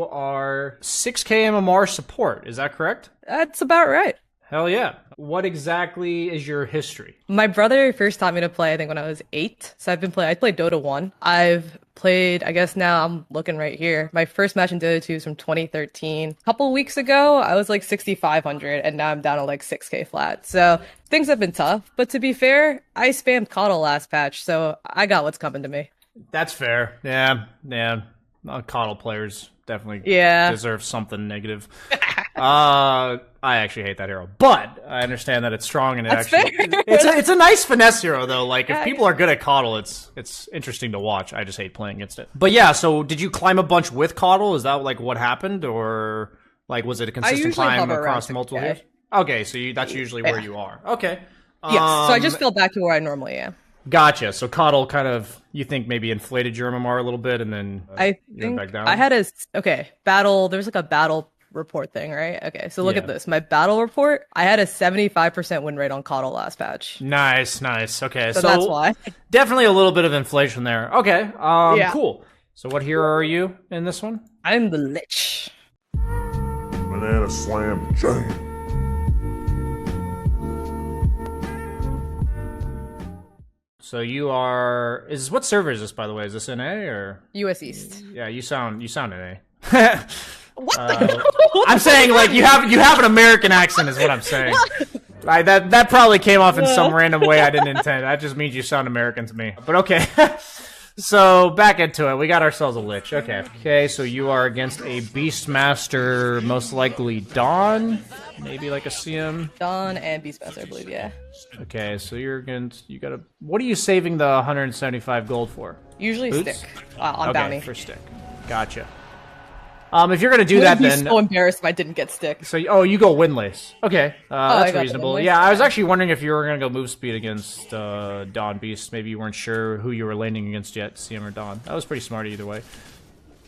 you are 6k MMR support. Is that correct? That's about right. Hell yeah. What exactly is your history? My brother first taught me to play, I think, when I was 8. So I played Dota 1. I've played, I guess now I'm looking right here. My first match in Dota 2 is from 2013. A couple weeks ago, I was like 6,500, and now I'm down to like 6k flat. So things have been tough. But to be fair, I spammed Coddle last patch, so I got what's coming to me. That's fair. Yeah. Coddle players definitely deserve something negative. I actually hate that hero, but I understand that it's strong and it's a nice finesse hero though. Like if people are good at Coddle, it's interesting to watch. I just hate playing against it. But yeah, so did you climb a bunch with Coddle? Is that like what happened, or like was it a consistent climb across multiple years? Okay, so that's usually where you are. Okay. Yes. So I just fell back to where I normally am. Gotcha. So Coddle kind of, you think maybe inflated your MMR a little bit, and then I think back down? I had battle. There's like a battle report thing, right? Okay, so look at this. My battle report, I had a 75% win rate on Coddle last patch. Nice. Okay, so that's why. Definitely a little bit of inflation there. Okay, cool. So what hero are you in this one? I'm the Lich. Banana slam jam. So you are, what server is this, by the way? Is this NA or? US East. Yeah, you sound NA. What the? I'm saying like you have an American accent is what I'm saying. That probably came off in some random way I didn't intend. That just means you sound American to me. But okay. So back into it. We got ourselves a Lich. Okay, so you are against a Beastmaster, most likely Dawn, maybe like a CM. Dawn and Beastmaster, I believe, yeah. Okay, so what are you saving the 175 gold for? Usually Boots? stick on bounty. For stick. Gotcha. If you're gonna do that, then I'd be so embarrassed if I didn't get stick. So you go windlace. Okay, that's reasonable. Yeah, I was actually wondering if you were gonna go move speed against Dawn Beast. Maybe you weren't sure who you were laning against yet, CM or Dawn. That was pretty smart either way.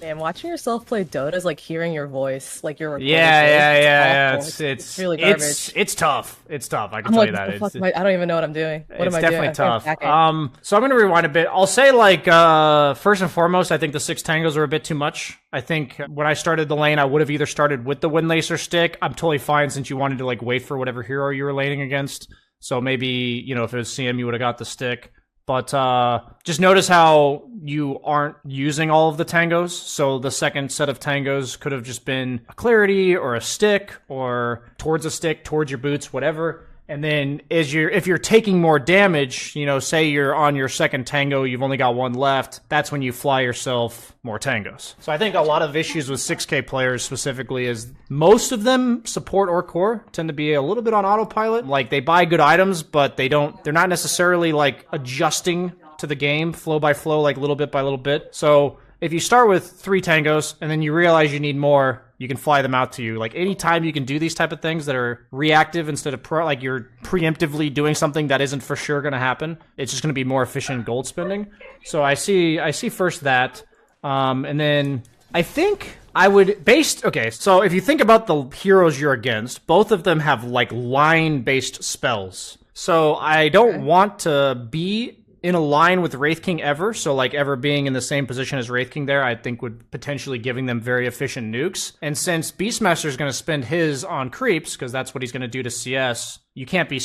Man, watching yourself play Dota is like hearing your voice, like your yeah. It's really garbage. It's tough. It's tough. I can tell you that. I don't even know what I'm doing. What am I doing? It's definitely tough. So I'm gonna rewind a bit. I'll say like first and foremost, I think the 6 tangos are a bit too much. I think when I started the lane, I would have either started with the windlace or stick. I'm totally fine since you wanted to like wait for whatever hero you were laning against. So maybe if it was CM, you would have got the stick. But just notice how you aren't using all of the tangos. So the second set of tangos could have just been a clarity or a stick or towards a stick, towards your boots, whatever. And then if you're taking more damage, say you're on your second tango, you've only got one left, that's when you fly yourself more tangos. So I think a lot of issues with 6k players specifically is most of them, support or core, tend to be a little bit on autopilot. Like they buy good items, but they're not necessarily like adjusting to the game flow by flow, like little bit by little bit. So if you start with 3 tangos and then you realize you need more, you can fly them out to you. Like anytime you can do these type of things that are reactive instead of like you're preemptively doing something that isn't for sure going to happen, it's just going to be more efficient gold spending. So I see first that, and then I think I would so if you think about the heroes you're against, both of them have like line-based spells. So I don't want to be in a line with Wraith King ever, so like ever being in the same position as Wraith King there, I think would potentially giving them very efficient nukes. And since Beastmaster is going to spend his on creeps, because that's what he's going to do to CS, you can't be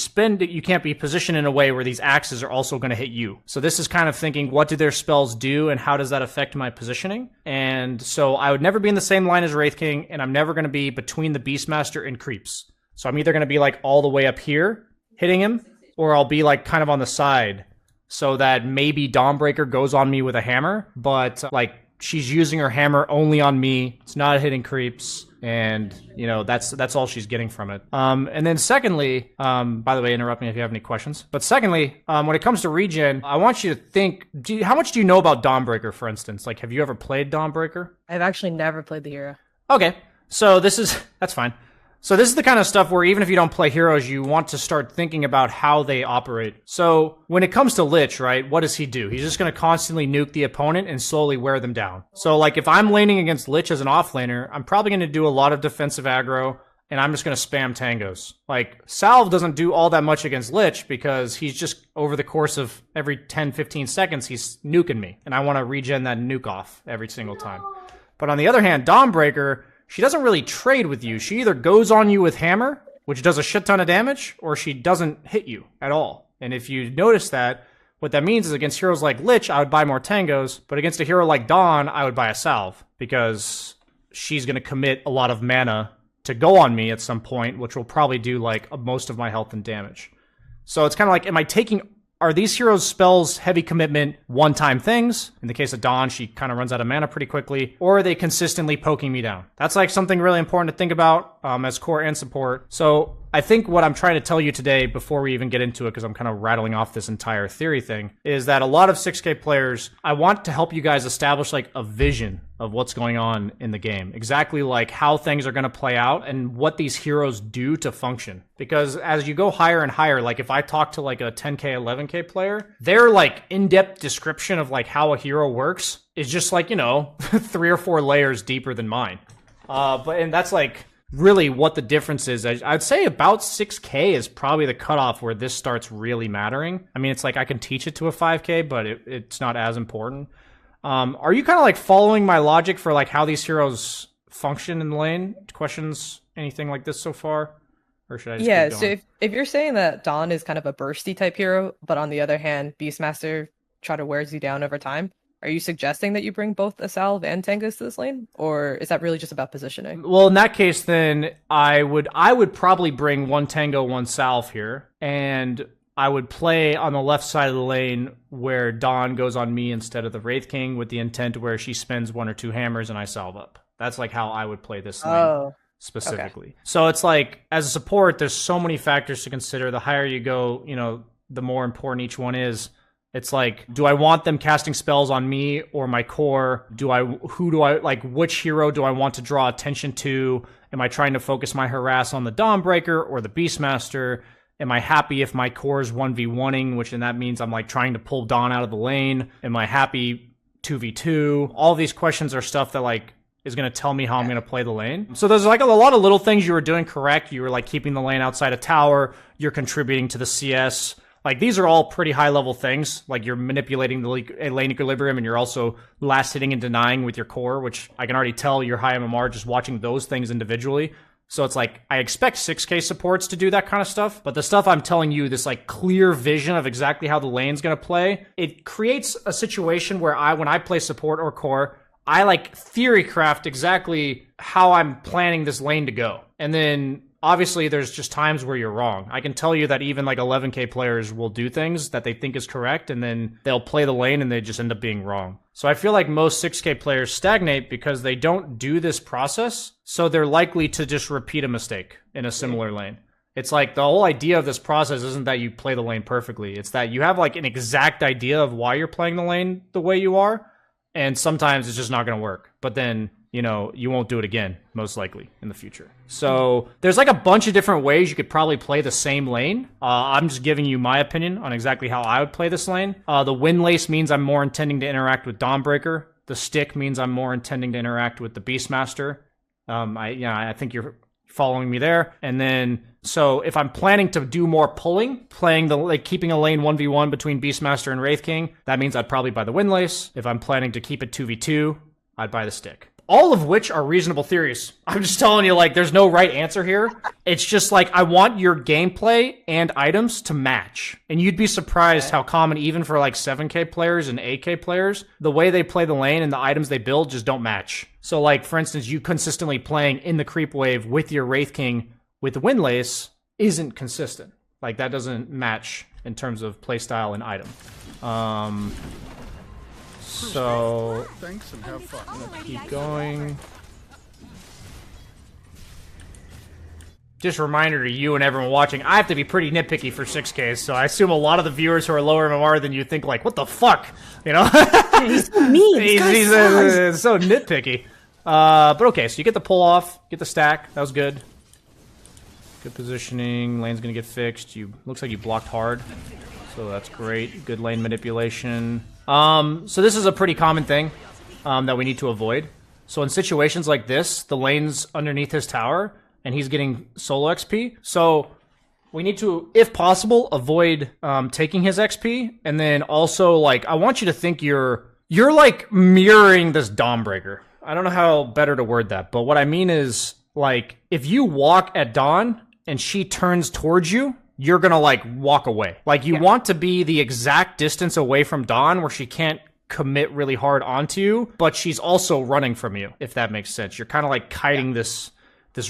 positioned in a way where these axes are also going to hit you. So this is kind of thinking, what do their spells do and how does that affect my positioning? And so I would never be in the same line as Wraith King, and I'm never going to be between the Beastmaster and creeps. So I'm either going to be like all the way up here hitting him, or I'll be like kind of on the side, so that maybe Dawnbreaker goes on me with a hammer, but like she's using her hammer only on me. It's not hitting creeps, and that's all she's getting from it. And then secondly, by the way, interrupt me if you have any questions. But secondly, when it comes to regen, I want you to think: how much do you know about Dawnbreaker, for instance? Like, have you ever played Dawnbreaker? I've actually never played the hero. Okay, so that's fine. So this is the kind of stuff where even if you don't play heroes, you want to start thinking about how they operate. So when it comes to Lich, right, what does he do? He's just going to constantly nuke the opponent and slowly wear them down. So like if I'm laning against Lich as an offlaner, I'm probably going to do a lot of defensive aggro, and I'm just going to spam tangos. Like Salve doesn't do all that much against Lich because he's just over the course of every 10, 15 seconds, he's nuking me, and I want to regen that nuke off every single time. But on the other hand, Dawnbreaker, she doesn't really trade with you. She either goes on you with Hammer, which does a shit ton of damage, or she doesn't hit you at all. And if you notice that, what that means is against heroes like Lich, I would buy more Tangos, but against a hero like Dawn, I would buy a Salve, because she's going to commit a lot of mana to go on me at some point, which will probably do like most of my health and damage. So it's kind of like, are these heroes' spells heavy commitment one-time things? In the case of Dawn, she kind of runs out of mana pretty quickly. Or are they consistently poking me down? That's like something really important to think about as core and support. So I think what I'm trying to tell you today, before we even get into it, because I'm kind of rattling off this entire theory thing, is that a lot of 6K players, I want to help you guys establish like a vision of what's going on in the game. Exactly like how things are going to play out and what these heroes do to function. Because as you go higher and higher, like if I talk to like a 10K, 11K player, their like in-depth description of like how a hero works is just like, 3 or 4 layers deeper than mine. And that's like really what the difference is. I'd say about 6K is probably the cutoff where this starts really mattering. I mean, it's like I can teach it to a 5K, but it's not as important. Are you kind of like following my logic for like how these heroes function in the lane? Questions, anything like this so far? Or should I just keep going? So if you're saying that Dawn is kind of a bursty type hero, but on the other hand, Beastmaster try to wears you down over time, are you suggesting that you bring both a Salve and Tangos to this lane? Or is that really just about positioning? Well, in that case, then I would probably bring one Tango, one Salve here, and I would play on the left side of the lane where Dawn goes on me instead of the Wraith King, with the intent where she spends 1 or 2 hammers and I salve up. That's like how I would play this lane specifically. Okay. So it's like, as a support, there's so many factors to consider. The higher you go, the more important each one is. It's like, do I want them casting spells on me or my core? Which hero do I want to draw attention to? Am I trying to focus my harass on the Dawnbreaker or the Beastmaster? Am I happy if my core is 1v1ing, which then that means I'm like trying to pull Dawn out of the lane? Am I happy 2v2? All these questions are stuff that like is going to tell me how I'm going to play the lane. So there's like a lot of little things you were doing correct. You were like keeping the lane outside a tower. You're contributing to the CS. Like, these are all pretty high-level things. Like, you're manipulating the lane equilibrium, and you're also last hitting and denying with your core, which I can already tell you're high MMR just watching those things individually. So it's like, I expect 6K supports to do that kind of stuff, but the stuff I'm telling you, this like clear vision of exactly how the lane's going to play, it creates a situation where when I play support or core, I like theory craft exactly how I'm planning this lane to go. And then obviously, there's just times where you're wrong. I can tell you that even like 11K players will do things that they think is correct, and then they'll play the lane and they just end up being wrong. So I feel like most 6K players stagnate because they don't do this process, so they're likely to just repeat a mistake in a similar lane. It's like the whole idea of this process isn't that you play the lane perfectly. It's that you have like an exact idea of why you're playing the lane the way you are, and sometimes it's just not going to work. But then you won't do it again, most likely, in the future. So there's like a bunch of different ways you could probably play the same lane. I'm just giving you my opinion on exactly how I would play this lane. The Windlace means I'm more intending to interact with Dawnbreaker. The Stick means I'm more intending to interact with the Beastmaster. I think you're following me there. And then, so if I'm planning to do more pulling, keeping a lane 1v1 between Beastmaster and Wraith King, that means I'd probably buy the Windlace. If I'm planning to keep it 2v2, I'd buy the Stick. All of which are reasonable theories. I'm just telling you, like, there's no right answer here. It's just like, I want your gameplay and items to match. And you'd be surprised how common, even for like 7K players and 8K players, the way they play the lane and the items they build just don't match. So like, for instance, you consistently playing in the creep wave with your Wraith King with the Windlace isn't consistent. Like, that doesn't match in terms of playstyle and item. So, thanks and have fun. I'm gonna keep going. Just a reminder to you and everyone watching, I have to be pretty nitpicky for 6Ks, so I assume a lot of the viewers who are lower MMR than you think like, what the fuck? He's so mean. He's so nitpicky. But okay, so you get the pull off, get the stack. That was good. Good positioning. Lane's gonna get fixed. Looks like you blocked hard, so that's great. Good lane manipulation. So this is a pretty common thing that we need to avoid. So in situations like this, the lane's underneath his tower, and he's getting solo XP. So we need to, if possible, avoid taking his XP. And then also, like, I want you to think you're like mirroring this Dawnbreaker. I don't know how better to word that, but what I mean is, like, if you walk at Dawn and she turns towards you, you're gonna, like, walk away. Like, you want to be the exact distance away from Dawn where she can't commit really hard onto you, but she's also running from you, if that makes sense. You're kind of, like, kiting this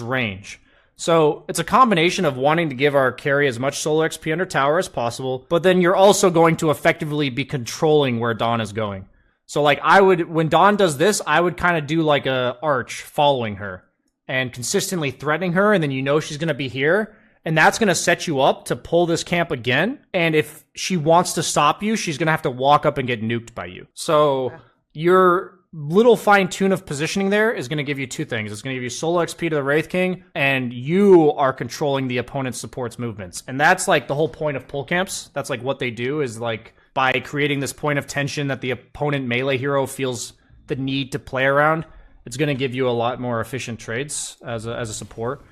range. So it's a combination of wanting to give our carry as much solo XP under tower as possible, but then you're also going to effectively be controlling where Dawn is going. So, like, when Dawn does this, I would kind of do like a arch following her and consistently threatening her, and then you know she's going to be here, and that's going to set you up to pull this camp again. And if she wants to stop you, she's going to have to walk up and get nuked by you. So your little fine-tune of positioning there is going to give you two things. It's going to give you solo XP to the Wraith King, and you are controlling the opponent's support's movements. And that's, like, the whole point of pull camps. That's, like, what they do is, like, by creating this point of tension that the opponent melee hero feels the need to play around, it's going to give you a lot more efficient trades as a support.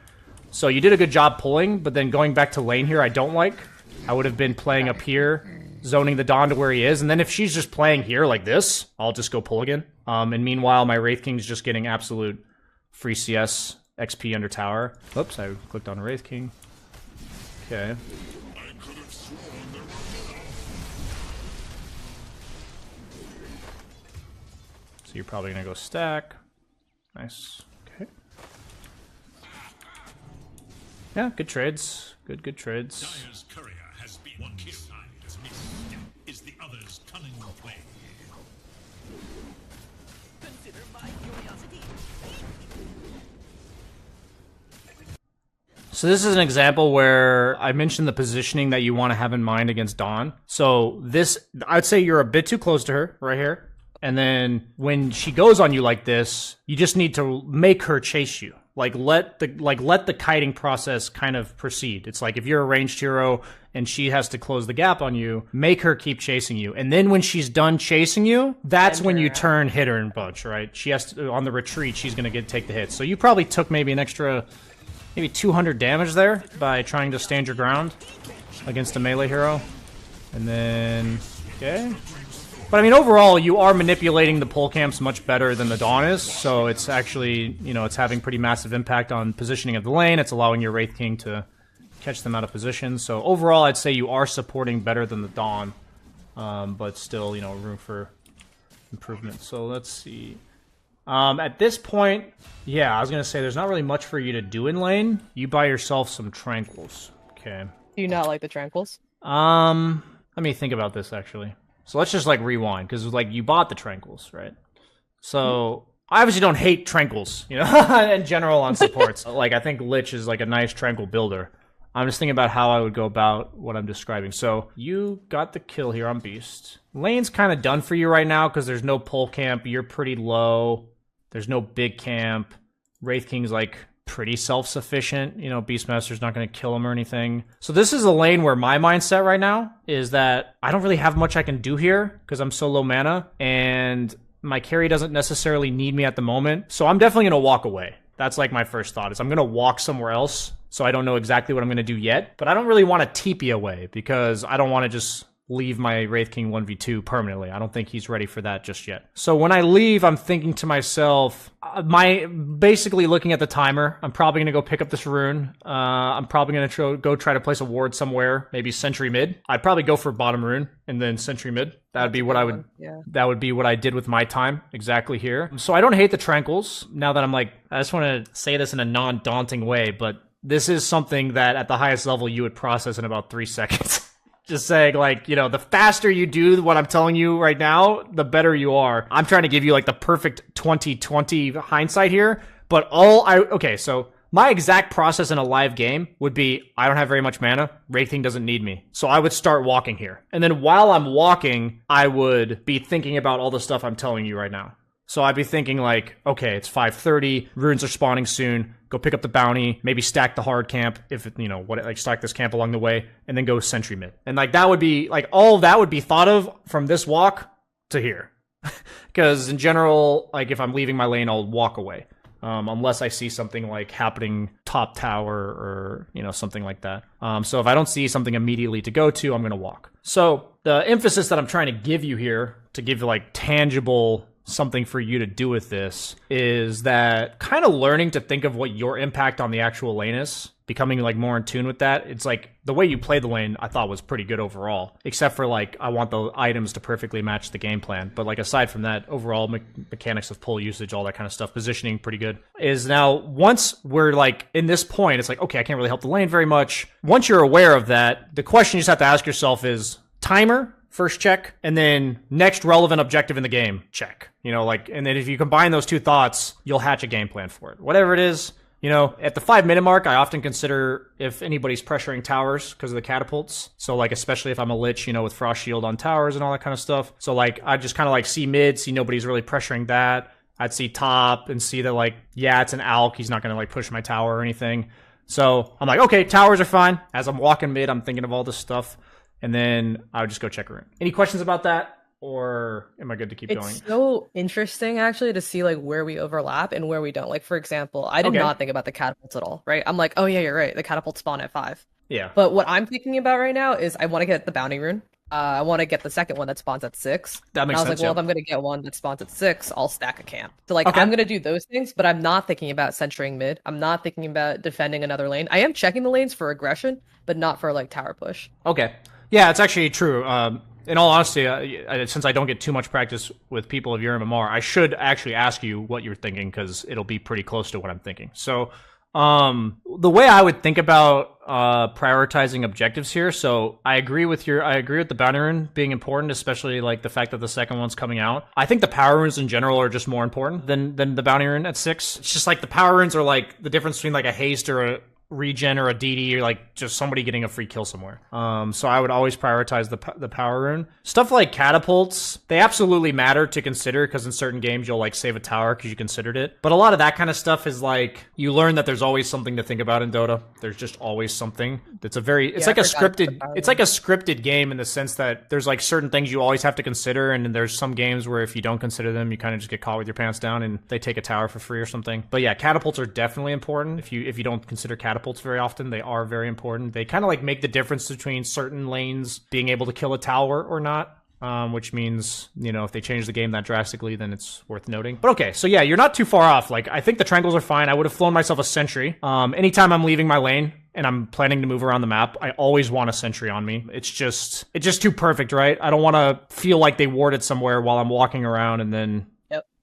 So you did a good job pulling, but then going back to lane here, I don't like. I would have been playing up here, zoning the Dawn to where he is, and then if she's just playing here like this, I'll just go pull again. And meanwhile, my Wraith King's just getting absolute free CS XP under tower. Oops, I clicked on Wraith King. Okay. So you're probably gonna go stack. Nice. Okay. Yeah, good trades. Good trades. Dyer's courier has been one kill time is missed. Is the other's cunning play. Consider my curiosity. So this is an example where I mentioned the positioning that you want to have in mind against Dawn. So this, I'd say you're a bit too close to her right here. And then when she goes on you like this, you just need to make her chase you. Like let the kiting process kind of proceed. It's like if you're a ranged hero and she has to close the gap on you, make her keep chasing you. And then when she's done chasing you, that's when you turn, hit her, and bunch, right? She has to, on the retreat, she's gonna take the hit. So you probably took maybe an extra, maybe 200 damage there by trying to stand your ground against a melee hero. And then, okay. But I mean, overall, you are manipulating the pull camps much better than the Dawn is, so it's actually, you know, it's having pretty massive impact on positioning of the lane. It's allowing your Wraith King to catch them out of position. So overall, I'd say you are supporting better than the Dawn, but still, you know, room for improvement. So let's see. At this point, yeah, I was gonna say there's not really much for you to do in lane. You buy yourself some Tranquils. Okay. Do you not like the Tranquils? Let me think about this actually. So let's just, like, rewind, because, like, you bought the Tranquils, right? So, I obviously don't hate Tranquils, you know, in general on supports. Like, I think Lich is, like, a nice Tranquil builder. I'm just thinking about how I would go about what I'm describing. So, you got the kill here on Beast. Lane's kind of done for you right now, because there's no pull camp. You're pretty low. There's no big camp. Wraith King's, like, pretty self-sufficient. You know, Beastmaster's not going to kill him or anything. So this is a lane where my mindset right now is that I don't really have much I can do here because I'm so low mana, and my carry doesn't necessarily need me at the moment. So I'm definitely going to walk away. That's, like, my first thought is I'm going to walk somewhere else. So I don't know exactly what I'm going to do yet, but I don't really want to TP away because I don't want to just leave my Wraith King 1v2 permanently. I don't think he's ready for that just yet. So when I leave, I'm thinking to myself, basically looking at the timer, I'm probably going to go pick up this rune. I'm probably going to go try to place a ward somewhere, maybe sentry mid. I'd probably go for bottom rune and then sentry mid. That would be what I would, that would be what I did with my time exactly here. So I don't hate the Tranquils. Now that I'm like, I just want to say this in a non-daunting way, but this is something that at the highest level you would process in about 3 seconds. Just saying, like, you know, the faster you do what I'm telling you right now, the better you are. I'm trying to give you, like, the perfect 20/20 hindsight here, but okay, so my exact process in a live game would be, I don't have very much mana, Wraith King doesn't need me, so I would start walking here. And then while I'm walking, I would be thinking about all the stuff I'm telling you right now. So I'd be thinking, like, okay, it's 5:30, runes are spawning soon, go pick up the bounty, maybe stack the hard camp, if it, you know, stack this camp along the way, and then go sentry mid. And, like, that would be, like, all of that would be thought of from this walk to here. Because in general, like, if I'm leaving my lane, I'll walk away. Unless I see something, like, happening top tower or, you know, something like that. So if I don't see something immediately to go to, I'm going to walk. So the emphasis that I'm trying to give you here, to give, like, tangible something for you to do with this is that kind of learning to think of what your impact on the actual lane is, becoming like more in tune with that. It's like the way you play the lane I thought was pretty good overall, except for like I want the items to perfectly match the game plan. But like aside from that, overall mechanics of pull usage, all that kind of stuff, positioning pretty good. Is now once we're like in this point, it's like, okay, I can't really help the lane very much. Once you're aware of that, the question you just have to ask yourself is timer, first check, and then next relevant objective in the game, check. You know, like, and then if you combine those two thoughts, you'll hatch a game plan for it. Whatever it is, you know, at the 5-minute mark, I often consider if anybody's pressuring towers because of the catapults. So, like, especially if I'm a lich, you know, with frost shield on towers and all that kind of stuff. So, like, I just kind of like see mid, see nobody's really pressuring that. I'd see top and see that, like, yeah, it's an alk. He's not going to, like, push my tower or anything. So I'm like, okay, towers are fine. As I'm walking mid, I'm thinking of all this stuff. And then I would just go check a rune. Any questions about that? Or am I good to keep going? It's so interesting, actually, to see like where we overlap and where we don't. Like, for example, I did not think about the catapults at all, right? I'm like, oh yeah, you're right. The catapults spawn at 5. Yeah. But what I'm thinking about right now is I want to get the bounty rune. I want to get the second one that spawns at 6. That makes sense. I was like, well, if I'm going to get one that spawns at 6, I'll stack a camp. So like, I'm going to do those things, but I'm not thinking about centering mid. I'm not thinking about defending another lane. I am checking the lanes for aggression, but not for like tower push. Okay. Yeah, it's actually true. In all honesty, since I don't get too much practice with people of your MMR, I should actually ask you what you're thinking because it'll be pretty close to what I'm thinking. So, the way I would think about prioritizing objectives here. So I agree with the bounty rune being important, especially like the fact that the second one's coming out. I think the power runes in general are just more important than the bounty rune at 6. It's just like the power runes are like the difference between like a haste or a regen or a DD or like just somebody getting a free kill somewhere. So I would always prioritize the power rune. Stuff like catapults, they absolutely matter to consider because in certain games you'll like save a tower because you considered it. But a lot of that kind of stuff is like you learn that there's always something to think about in Dota. There's just always something. It's like a scripted game in the sense that there's like certain things you always have to consider, and then there's some games where if you don't consider them, you kind of just get caught with your pants down and they take a tower for free or something. But yeah, catapults are definitely important. If you don't consider catapults very often, they are very important. They kind of like make the difference between certain lanes being able to kill a tower or not. Which means, you know, if they change the game that drastically, then it's worth noting. But okay, so yeah, you're not too far off. Like, I think the triangles are fine. I would have flown myself a sentry. Anytime I'm leaving my lane and I'm planning to move around the map, I always want a sentry on me. It's just too perfect, right? I don't want to feel like they warded somewhere while I'm walking around and then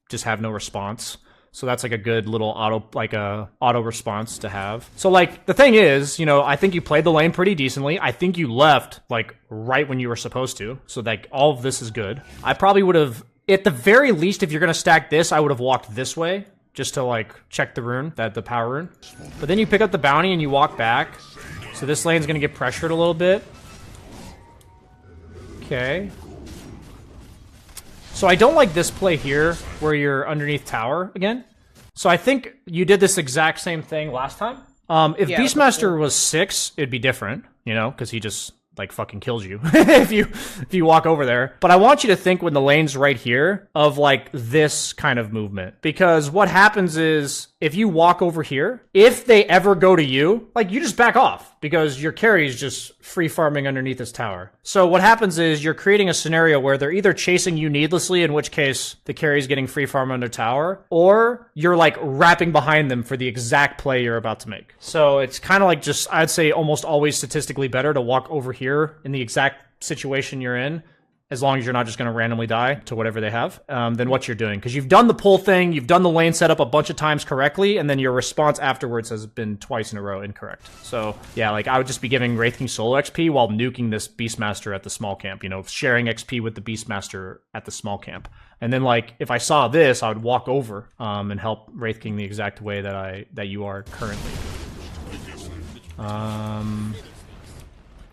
just have no response. So that's like a good little auto response to have. So like the thing is, you know, I think you played the lane pretty decently. I think you left like right when you were supposed to. So like all of this is good. I probably would have, at the very least, if you're going to stack this, I would have walked this way just to like check the rune, the power rune. But then you pick up the bounty and you walk back. So this lane's going to get pressured a little bit. Okay. So I don't like this play here where you're underneath tower again. So I think you did this exact same thing last time. If Beastmaster was 6, it'd be different, you know, because he just like fucking kills you if you walk over there. But I want you to think when the lane's right here of like this kind of movement, because what happens is if you walk over here, if they ever go to you, like you just back off because your carry is just free farming underneath this tower. So what happens is you're creating a scenario where they're either chasing you needlessly, in which case the carry is getting free farm under tower, or you're like wrapping behind them for the exact play you're about to make. So it's kind of like just, I'd say almost always statistically better to walk over here in the exact situation you're in, as long as you're not just going to randomly die to whatever they have, than what you're doing. Because you've done the pull thing, you've done the lane setup a bunch of times correctly, and then your response afterwards has been twice in a row incorrect. So, yeah, like, I would just be giving Wraith King solo XP while nuking this Beastmaster at the small camp, you know, sharing XP with the Beastmaster at the small camp. And then, like, if I saw this, I would walk over and help Wraith King the exact way that you are currently.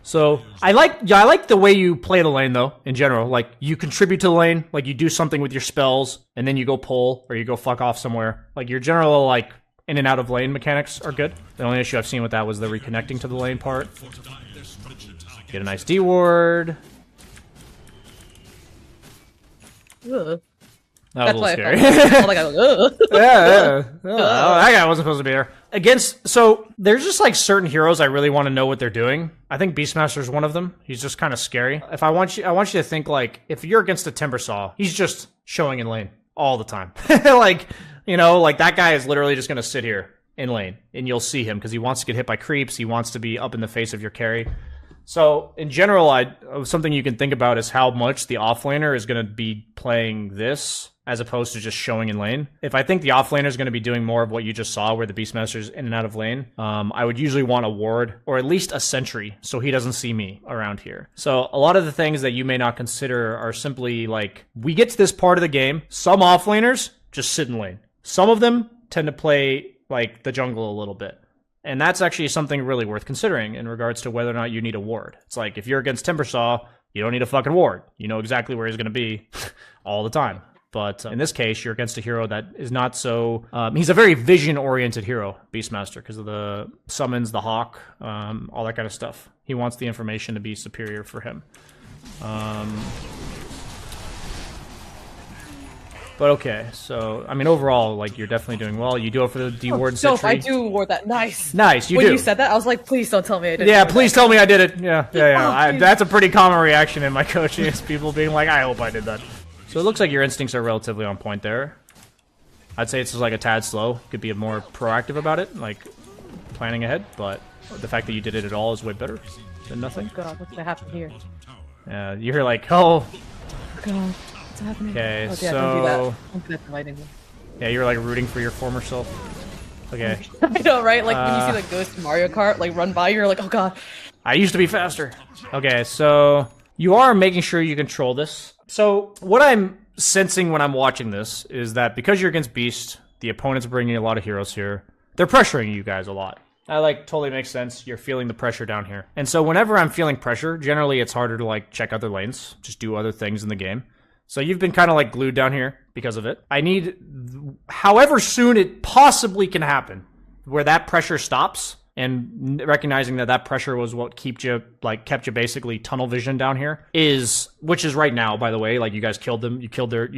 So I like the way you play the lane though, in general. Like you contribute to the lane, like you do something with your spells, and then you go pull or you go fuck off somewhere. Like your general like in and out of lane mechanics are good. The only issue I've seen with that was the reconnecting to the lane part. Get a nice D ward. Ugh. That was a little scary. Yeah. That guy wasn't supposed to be there. So there's just like certain heroes I really want to know what they're doing. I think Beastmaster's one of them. He's just kind of scary. I want you to think like if you're against a Timbersaw, he's just showing in lane. all the time. Like, you know, like that guy is literally just going to sit here in lane, and you'll see him because he wants to get hit by creeps. He wants to be up in the face of your carry. So in general, something you can think about is how much the offlaner is going to be playing this as opposed to just showing in lane. If I think the offlaner is going to be doing more of what you just saw, where the Beastmaster's in and out of lane, I would usually want a ward or at least a sentry so he doesn't see me around here. So a lot of the things that you may not consider are simply like, we get to this part of the game, some offlaners just sit in lane. Some of them tend to play like the jungle a little bit. And that's actually something really worth considering in regards to whether or not you need a ward. It's like, if you're against Timbersaw, you don't need a fucking ward. You know exactly where he's going to be all the time. But in this case, you're against a hero that is not so... he's a very vision-oriented hero, Beastmaster, because of the summons, the hawk, all that kind of stuff. He wants the information to be superior for him. But okay, so, I mean, overall, like, you're definitely doing well. You do it for the D-Ward No, Sentry. I do ward that. Nice. Nice, you when do. When you said that, I was like, please don't tell me I didn't. Yeah, please tell me I did it. Yeah. Oh, That's a pretty common reaction in my coaching, is people being like, I hope I did that. So it looks like your instincts are relatively on point there. I'd say it's just like a tad slow. Could be more proactive about it, like planning ahead, but the fact that you did it at all is way better than nothing. Oh God, what's gonna happen here? Yeah, you're like, oh. God. What's happening? Okay, oh, yeah, so... Don't do that. Don't do that to lighting me. Yeah, you're like rooting for your former self. Okay. I know, right? Like when you see the Ghost Mario Kart like run by, you're like, oh God. I used to be faster. Okay, so you are making sure you control this. So what I'm sensing when I'm watching this is that because you're against Beast, the opponent's bringing a lot of heroes here. They're pressuring you guys a lot. That, like, totally makes sense. You're feeling the pressure down here. And so whenever I'm feeling pressure, generally it's harder to, like, check other lanes, just do other things in the game. So you've been kind of, like, glued down here because of it. I need, however soon it possibly can happen, where that pressure stops, and recognizing that that pressure was what kept you basically tunnel vision down here, which is right now, by the way. Like, you guys killed them, you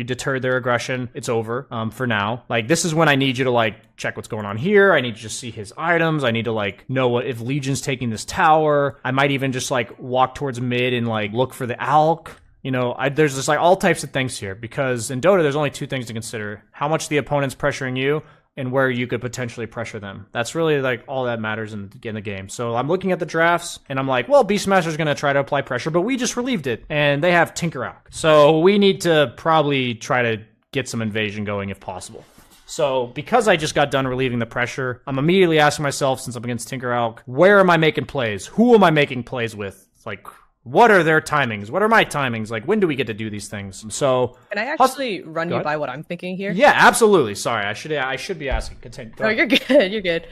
deterred their aggression. It's over for now. Like, this is when I need you to, like, check what's going on here. I need to just see his items. I need to, like, know what if Legion's taking this tower. I might even just, like, walk towards mid and, like, look for the Alk. You know, there's just, like, all types of things here, because in Dota, there's only two things to consider: how much the opponent's pressuring you, and where you could potentially pressure them. That's really, like, all that matters in the game. So I'm looking at the drafts, and I'm like, well, Beastmaster's going to try to apply pressure, but we just relieved it, and they have Tinkerout. So we need to probably try to get some invasion going if possible. So because I just got done relieving the pressure, I'm immediately asking myself, since I'm against Tinkerout, where am I making plays? Who am I making plays with? Like, what are their timings? What are my timings? Like, when do we get to do these things? So, can I actually run you by what I'm thinking here? Yeah, absolutely. Sorry, I should be asking. Continue. No, you're good. You're good.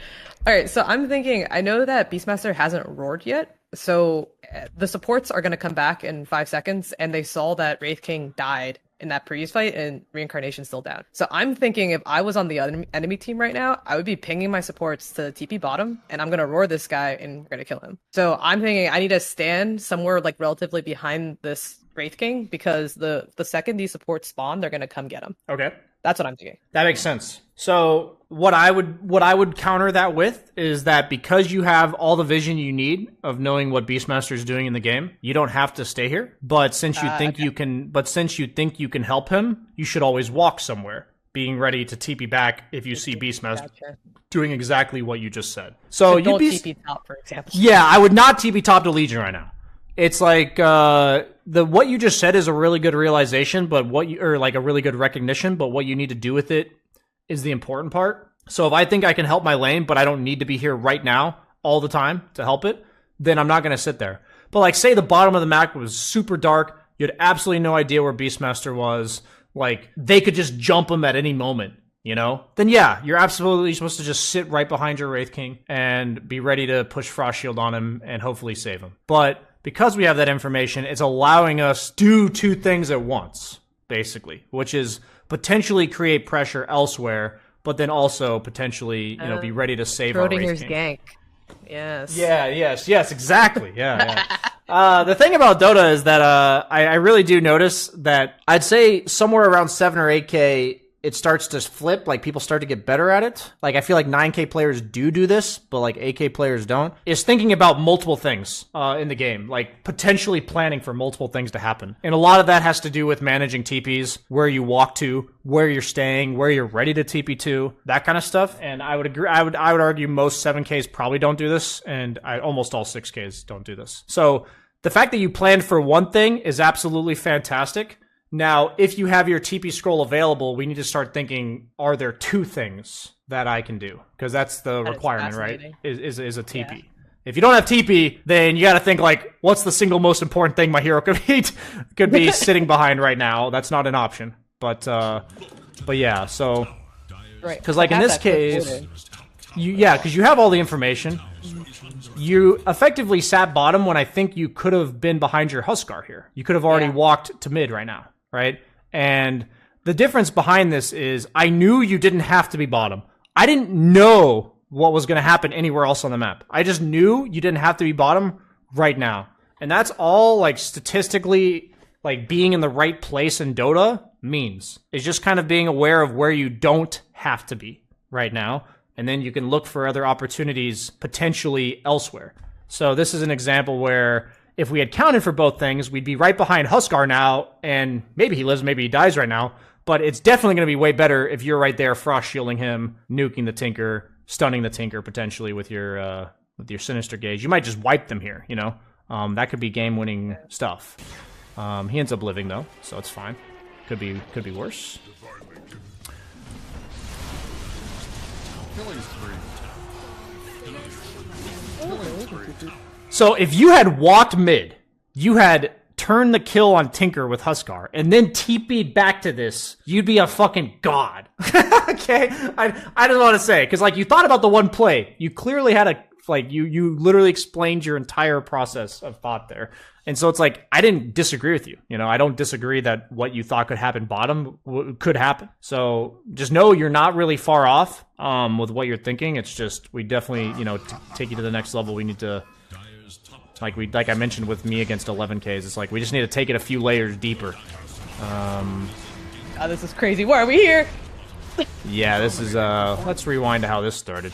All right, so I'm thinking, I know that Beastmaster hasn't roared yet, so the supports are going to come back in 5 seconds, and they saw that Wraith King died in that previous fight, and Reincarnation's still down. So I'm thinking, if I was on the enemy team right now, I would be pinging my supports to TP bottom, and I'm going to roar this guy, and we're going to kill him. So I'm thinking I need to stand somewhere, like, relatively behind this Wraith King, because the second these supports spawn, they're going to come get him. Okay. That's what I'm thinking. That makes sense. So what I would counter that with is that because you have all the vision you need of knowing what Beastmaster is doing in the game, you don't have to stay here. But since you think you can help him, you should always walk somewhere, being ready to TP back if you see Beastmaster doing exactly what you just said. So don't TP top, for example. Yeah, I would not TP top to Legion right now. It's like what you just said is a really good realization, but a really good recognition, but what you need to do with it is the important part. So if I think I can help my lane, but I don't need to be here right now all the time to help it, then I'm not going to sit there. But, like, say the bottom of the map was super dark, you had absolutely no idea where Beastmaster was, like, they could just jump him at any moment, you know? Then yeah, you're absolutely supposed to just sit right behind your Wraith King and be ready to push Frost Shield on him and hopefully save him. But because we have that information, it's allowing us to do two things at once, basically, which is potentially create pressure elsewhere, but then also potentially, be ready to save our Wraith King. Gank. Yes. Yeah, yes, exactly. Yeah. The thing about Dota is that I really do notice that I'd say somewhere around 7 or 8K it starts to flip, like people start to get better at it. Like I feel like 9K players do this, but like 8K players don't. Is thinking about multiple things in the game, like potentially planning for multiple things to happen. And a lot of that has to do with managing TPs, where you walk to, where you're staying, where you're ready to TP to, that kind of stuff. And I would agree. I would argue most 7Ks probably don't do this, and almost all 6Ks don't do this. So the fact that you planned for one thing is absolutely fantastic. Now, if you have your TP scroll available, we need to start thinking, are there two things that I can do? Because that's the requirement, right? Is a TP. Yeah. If you don't have TP, then you got to think like, what's the single most important thing my hero could be sitting behind right now? That's not an option. But yeah, so because like in this case, because you have all the information. You effectively sat bottom when I think you could have been behind your Huskar here. You could have already walked to mid right now, right? And the difference behind this is I knew you didn't have to be bottom. I didn't know what was going to happen anywhere else on the map. I just knew you didn't have to be bottom right now. And that's all like statistically like being in the right place in Dota means. It's just kind of being aware of where you don't have to be right now. And then you can look for other opportunities potentially elsewhere. So this is an example where if we had counted for both things, we'd be right behind Huskar now, and maybe he lives, maybe he dies right now, but it's definitely going to be way better if you're right there, frost shielding him, nuking the Tinker, stunning the Tinker potentially with your Sinister Gauge. You might just wipe them here, you know? That could be game-winning stuff. He ends up living though, so it's fine. Could be worse. So if you had walked mid, you had turned the kill on Tinker with Huskar, and then TP'd back to this, you'd be a fucking god. Okay? I don't know what to say, because like you thought about the one play. You clearly had a, like, you literally explained your entire process of thought there. And so it's like, I didn't disagree with you. You know, I don't disagree that what you thought could happen bottom could happen. So just know you're not really far off with what you're thinking. It's just, we definitely, you know, to take you to the next level, we need to, like I mentioned with me against 11Ks, it's like, we just need to take it a few layers deeper. Oh, this is crazy. Why are we here? Yeah, this is, let's rewind to how this started.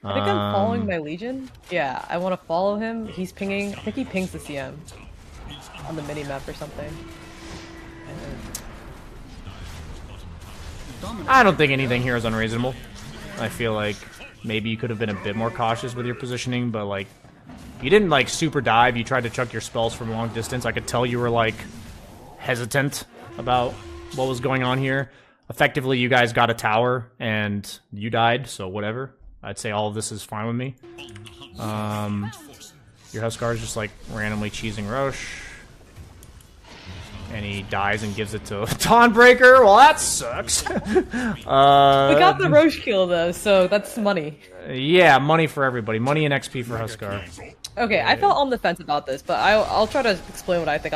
I think I'm following my Legion. Yeah, I want to follow him. He's pinging. I think he pings the CM on the mini-map or something. I don't think anything here is unreasonable. I feel like maybe you could have been a bit more cautious with your positioning, but like, you didn't like super dive. You tried to chuck your spells from long distance. I could tell you were like hesitant about what was going on here. Effectively, you guys got a tower and you died, so whatever. I'd say all of this is fine with me. Your Huskar is just like randomly cheesing Roche. And he dies and gives it to Dawnbreaker. Well, that sucks. We got the Roche kill though, so that's money. Yeah, money for everybody. Money and XP for Huskar. Okay, I felt on the fence about this, but I'll try to explain what I think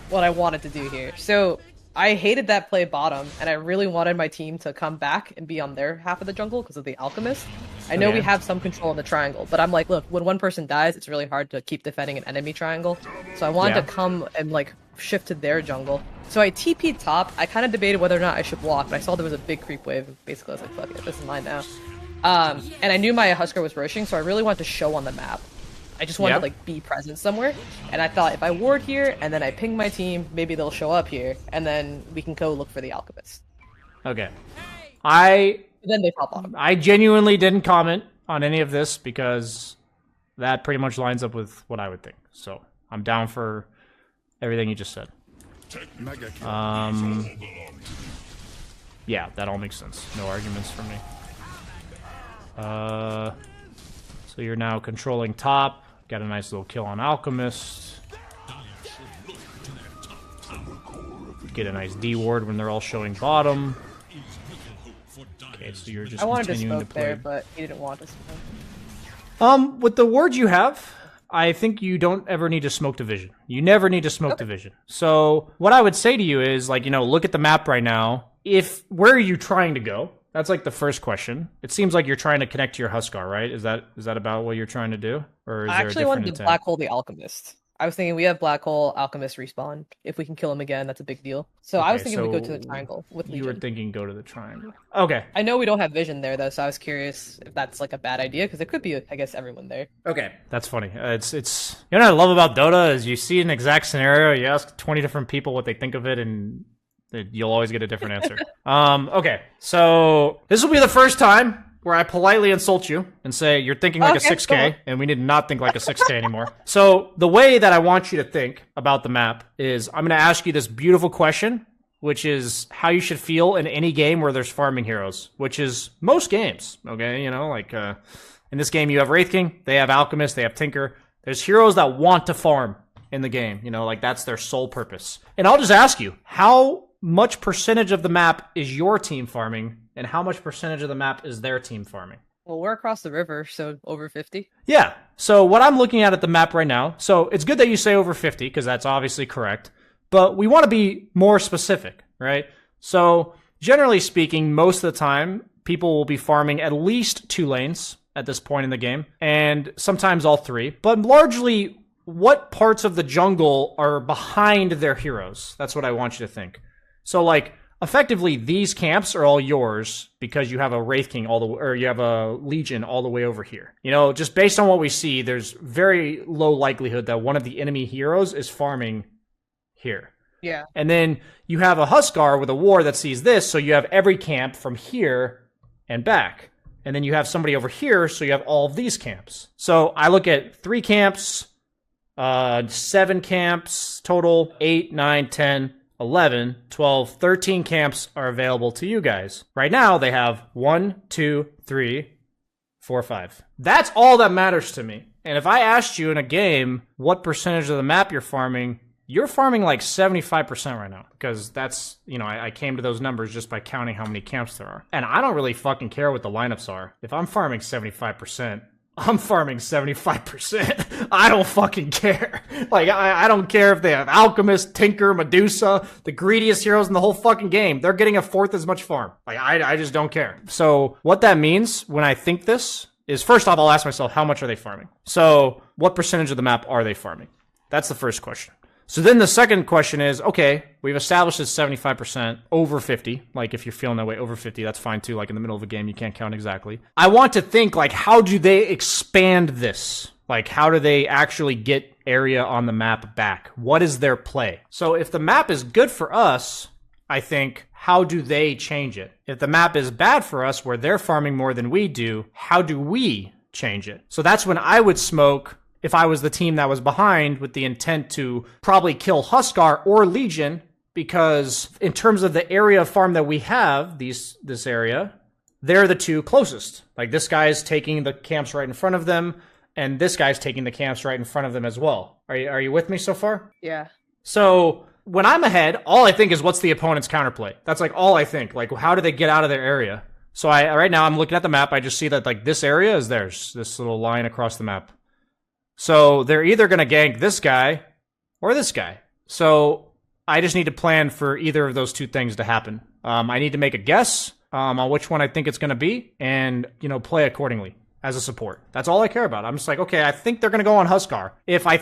what I wanted to do here. So I hated that play bottom, and I really wanted my team to come back and be on their half of the jungle because of the Alchemist. I know we have some control in the triangle, but I'm like, look, when one person dies, it's really hard to keep defending an enemy triangle. So I wanted to come and like shift to their jungle. So I TP'd top. I kind of debated whether or not I should block, but I saw there was a big creep wave. Basically, I was like, fuck it, this is mine now. And I knew my Huskar was rushing, so I really wanted to show on the map. I just wanted to like be present somewhere, and I thought if I ward here and then I ping my team, maybe they'll show up here, and then we can go look for the Alchemist. Okay. Then they pop on him. I genuinely didn't comment on any of this because that pretty much lines up with what I would think. So I'm down for everything you just said. Yeah, that all makes sense. No arguments from me. So you're now controlling top. Got a nice little kill on Alchemist. Get a nice D ward when they're all showing bottom. Okay, so you're just I wanted to continuing smoke to play. there, but he didn't want to smoke. With the ward you have, I think you don't ever need to smoke division. You never need to smoke division. So what I would say to you is, like, you know, look at the map right now. Where are you trying to go? That's like the first question. It seems like you're trying to connect to your Huskar, right? Is that about what you're trying to do? Or is I there actually a different wanted to intent? black hole the Alchemist. I was thinking we have Black Hole Alchemist respawn. If we can kill him again, that's a big deal. So I was Okay, thinking we go so to the triangle with You were Legion. thinking go to the triangle. Okay. I know we don't have vision there though, so I was curious if that's like a bad idea because it could be, I guess, everyone there. Okay. That's funny. It's you know what I love about Dota is you see an exact scenario, you ask 20 different people what they think of it, and you'll always get a different answer. Okay. So this will be the first time where I politely insult you and say you're thinking like Okay, a 6K, cool. and we need to not think like a 6K anymore. So the way that I want you to think about the map is I'm going to ask you this beautiful question, which is how you should feel in any game where there's farming heroes, which is most games, okay? You know, like in this game you have Wraith King, they have Alchemist, they have Tinker. There's heroes that want to farm in the game, you know, like that's their sole purpose. And I'll just ask you, how much percentage of the map is your team farming, and how much percentage of the map is their team farming? Well, we're across the river, so over 50. Yeah. So what I'm looking at the map right now, so it's good that you say over 50, because that's obviously correct, but we want to be more specific, right? So generally speaking, most of the time, people will be farming at least 2 lanes at this point in the game, and sometimes all 3, but largely what parts of the jungle are behind their heroes? That's what I want you to think. So like, effectively, these camps are all yours because you have a Wraith King all the way, or you have a Legion all the way over here. You know, just based on what we see, there's very low likelihood that one of the enemy heroes is farming here. Yeah. And then you have a Huskar with a war that sees this, so you have every camp from here and back. And then you have somebody over here, so you have all of these camps. So I look at 3 camps, 7 camps total, 8, 9, 10, 11, 12, 13 camps are available to you guys. Right now, they have 1, 2, 3, 4, 5. That's all that matters to me. And if I asked you in a game what percentage of the map you're farming like 75% right now. Because that's, you know, I came to those numbers just by counting how many camps there are. And I don't really fucking care what the lineups are. If I'm farming 75%, I'm farming 75%. I don't fucking care. Like, I don't care if they have Alchemist, Tinker, Medusa, the greediest heroes in the whole fucking game. They're getting a fourth as much farm. Like, I just don't care. So, what that means when I think this is, first off, I'll ask myself, how much are they farming? So, what percentage of the map are they farming? That's the first question. So then the second question is, okay, we've established it's 75%, over 50. Like, if you're feeling that way, over 50, that's fine too. Like, in the middle of a game, you can't count exactly. I want to think, like, how do they expand this? Like, how do they actually get area on the map back? What is their play? So if the map is good for us, I think, how do they change it? If the map is bad for us, where they're farming more than we do, how do we change it? So that's when I would smoke, if I was the team that was behind, with the intent to probably kill Huskar or Legion, because in terms of the area of farm that we have, this area, they're the 2 closest. Like, this guy's taking the camps right in front of them, and this guy's taking the camps right in front of them as well. Are you with me so far? Yeah. So when I'm ahead, all I think is, what's the opponent's counterplay? That's like all I think. Like, how do they get out of their area? So right now I'm looking at the map. I just see that, like, this area is theirs, this little line across the map. So they're either going to gank this guy or this guy. So I just need to plan for either of those 2 things to happen. I need to make a guess on which one I think it's going to be, and, you know, play accordingly as a support. That's all I care about. I'm just like, okay, I think they're going to go on Huskar. If I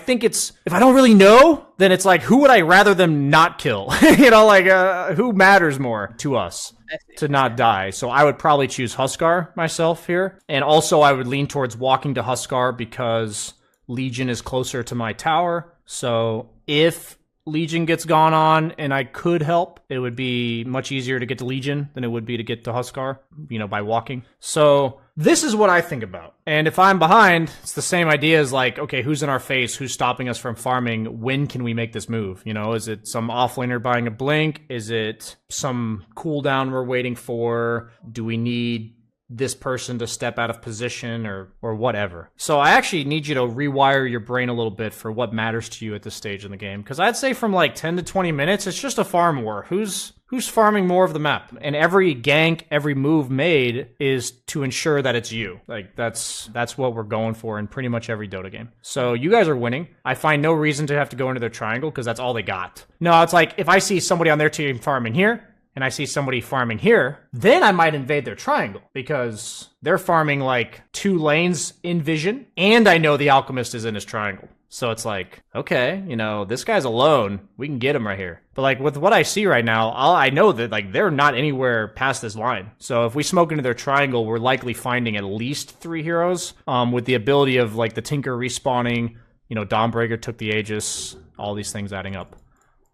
don't really know, then it's like, who would I rather them not kill? You know, like, who matters more to us to not die? So I would probably choose Huskar myself here. And also I would lean towards walking to Huskar because Legion is closer to my tower. So if Legion gets gone on and I could help, it would be much easier to get to Legion than it would be to get to Huskar, you know, by walking. So this is what I think about. And if I'm behind, it's the same idea as, like, okay, who's in our face? Who's stopping us from farming? When can we make this move? You know, is it some offlaner buying a blink? Is it some cooldown we're waiting for? Do we need this person to step out of position or whatever? So I actually need you to rewire your brain a little bit for what matters to you at this stage in the game. Because I'd say from like 10 to 20 minutes, it's just a farm war. Who's farming more of the map? And every gank, every move made is to ensure that it's you. Like, that's what we're going for in pretty much every Dota game. So you guys are winning. I find no reason to have to go into their triangle because that's all they got. No, it's like, if I see somebody on their team farming here, and I see somebody farming here, then I might invade their triangle because they're farming like 2 lanes in vision, and I know the alchemist is in his triangle. So it's like, okay, you know, this guy's alone. We can get him right here. But like with what I see right now, I know that like they're not anywhere past this line. So if we smoke into their triangle, we're likely finding at least 3 heroes with the ability of like the Tinker respawning, you know, Dawnbreaker took the Aegis, all these things adding up.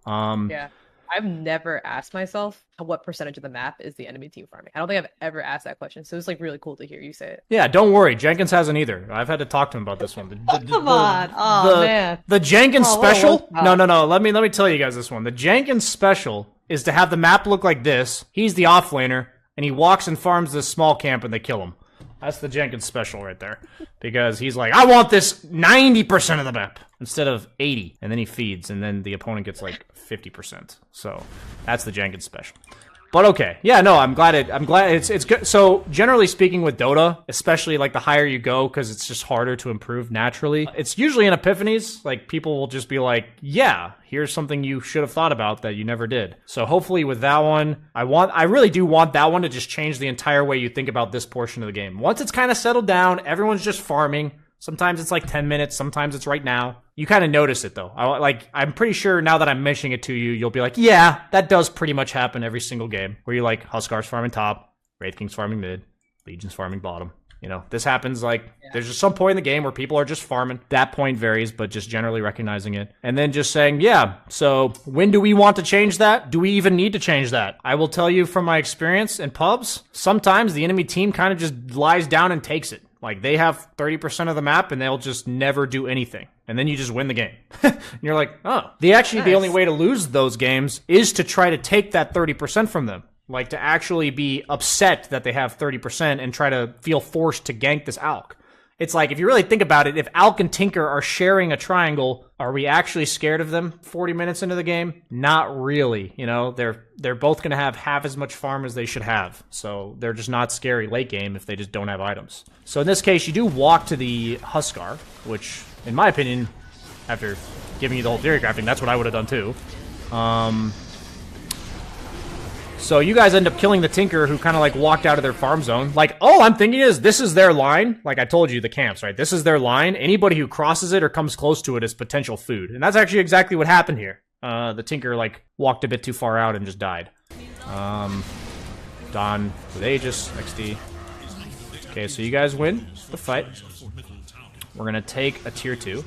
Yeah. I've never asked myself what percentage of the map is the enemy team farming. I don't think I've ever asked that question. So it's like really cool to hear you say it. Yeah, don't worry. Jenkins hasn't either. I've had to talk to him about this one. Come on. Oh, man. The Jenkins special? what a No. Let me tell you guys this one. The Jenkins special is to have the map look like this. He's the offlaner, and he walks and farms this small camp, and they kill him. That's the Jenkins special right there. Because he's like, I want this 90% of the map instead of 80. And then he feeds, and then the opponent gets like 50%. So that's the Jenkins special. But okay. Yeah, no, I'm glad it's good. So generally speaking with Dota, especially like the higher you go, because it's just harder to improve naturally, it's usually in epiphanies. Like people will just be like, yeah, here's something you should have thought about that you never did. So hopefully with that one, I really do want that one to just change the entire way you think about this portion of the game. Once it's kind of settled down, everyone's just farming. Sometimes it's like 10 minutes. Sometimes it's right now. You kind of notice it, though. I'm pretty sure now that I'm mentioning it to you, you'll be like, yeah, that does pretty much happen every single game. Where you're like, Huskar's farming top, Wraith King's farming mid, Legion's farming bottom. You know, this happens there's just some point in the game where people are just farming. That point varies, but just generally recognizing it. And then just saying, yeah, so when do we want to change that? Do we even need to change that? I will tell you from my experience in pubs, sometimes the enemy team kind of just lies down and takes it. Like, they have 30% of the map, and they'll just never do anything. And then you just win the game. And you're like, oh. The only way to lose those games is to try to take that 30% from them. Like, to actually be upset that they have 30% and try to feel forced to gank this Alk. It's like, if you really think about it, if Alk and Tinker are sharing a triangle, are we actually scared of them 40 minutes into the game? Not really. You know, they're both going to have half as much farm as they should have. So they're just not scary late game if they just don't have items. So in this case, you do walk to the Huskar, which, in my opinion, after giving you the whole theory crafting, that's what I would have done too. So you guys end up killing the Tinker, who kind of like walked out of their farm zone. Like, all I'm thinking is, this is their line. Like I told you, the camps, right? This is their line. Anybody who crosses it or comes close to it is potential food. And that's actually exactly what happened here. The Tinker like walked a bit too far out and just died. Dawn with Aegis, XD. Okay, so you guys win the fight. We're going to take a tier 2.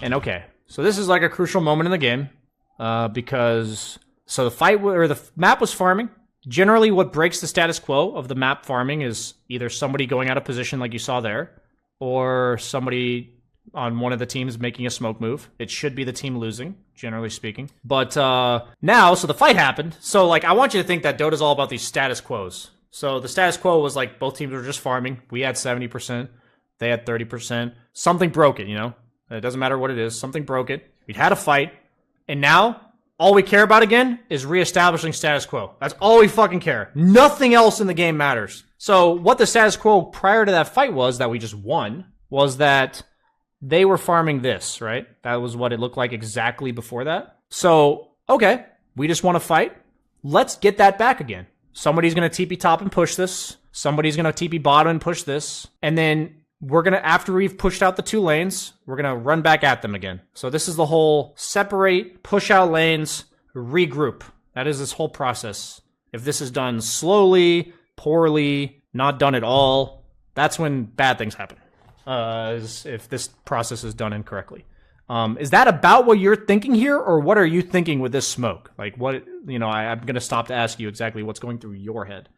And okay, so this is like a crucial moment in the game. Because... So the map was farming. Generally, what breaks the status quo of the map farming is either somebody going out of position like you saw there, or somebody on one of the teams making a smoke move. It should be the team losing, generally speaking. But now, so the fight happened. So like, I want you to think that Dota's all about these status quos. So the status quo was like, both teams were just farming. We had 70%. They had 30%. Something broke it, you know? It doesn't matter what it is. Something broke it. We'd had a fight. And now... all we care about again is reestablishing status quo. That's all we fucking care. Nothing else in the game matters. So what the status quo prior to that fight was, that we just won, was that they were farming this, right? That was what it looked like exactly before that. So, okay, we just want to fight. Let's get that back again. Somebody's going to TP top and push this. Somebody's going to TP bottom and push this. And then... we're going to, after we've pushed out the 2 lanes, we're going to run back at them again. So this is the whole separate, push out lanes, regroup. That is this whole process. If this is done slowly, poorly, not done at all, that's when bad things happen. If this process is done incorrectly. Is that about what you're thinking here, or what are you thinking with this smoke? Like what, you know, I'm going to stop to ask you exactly what's going through your head.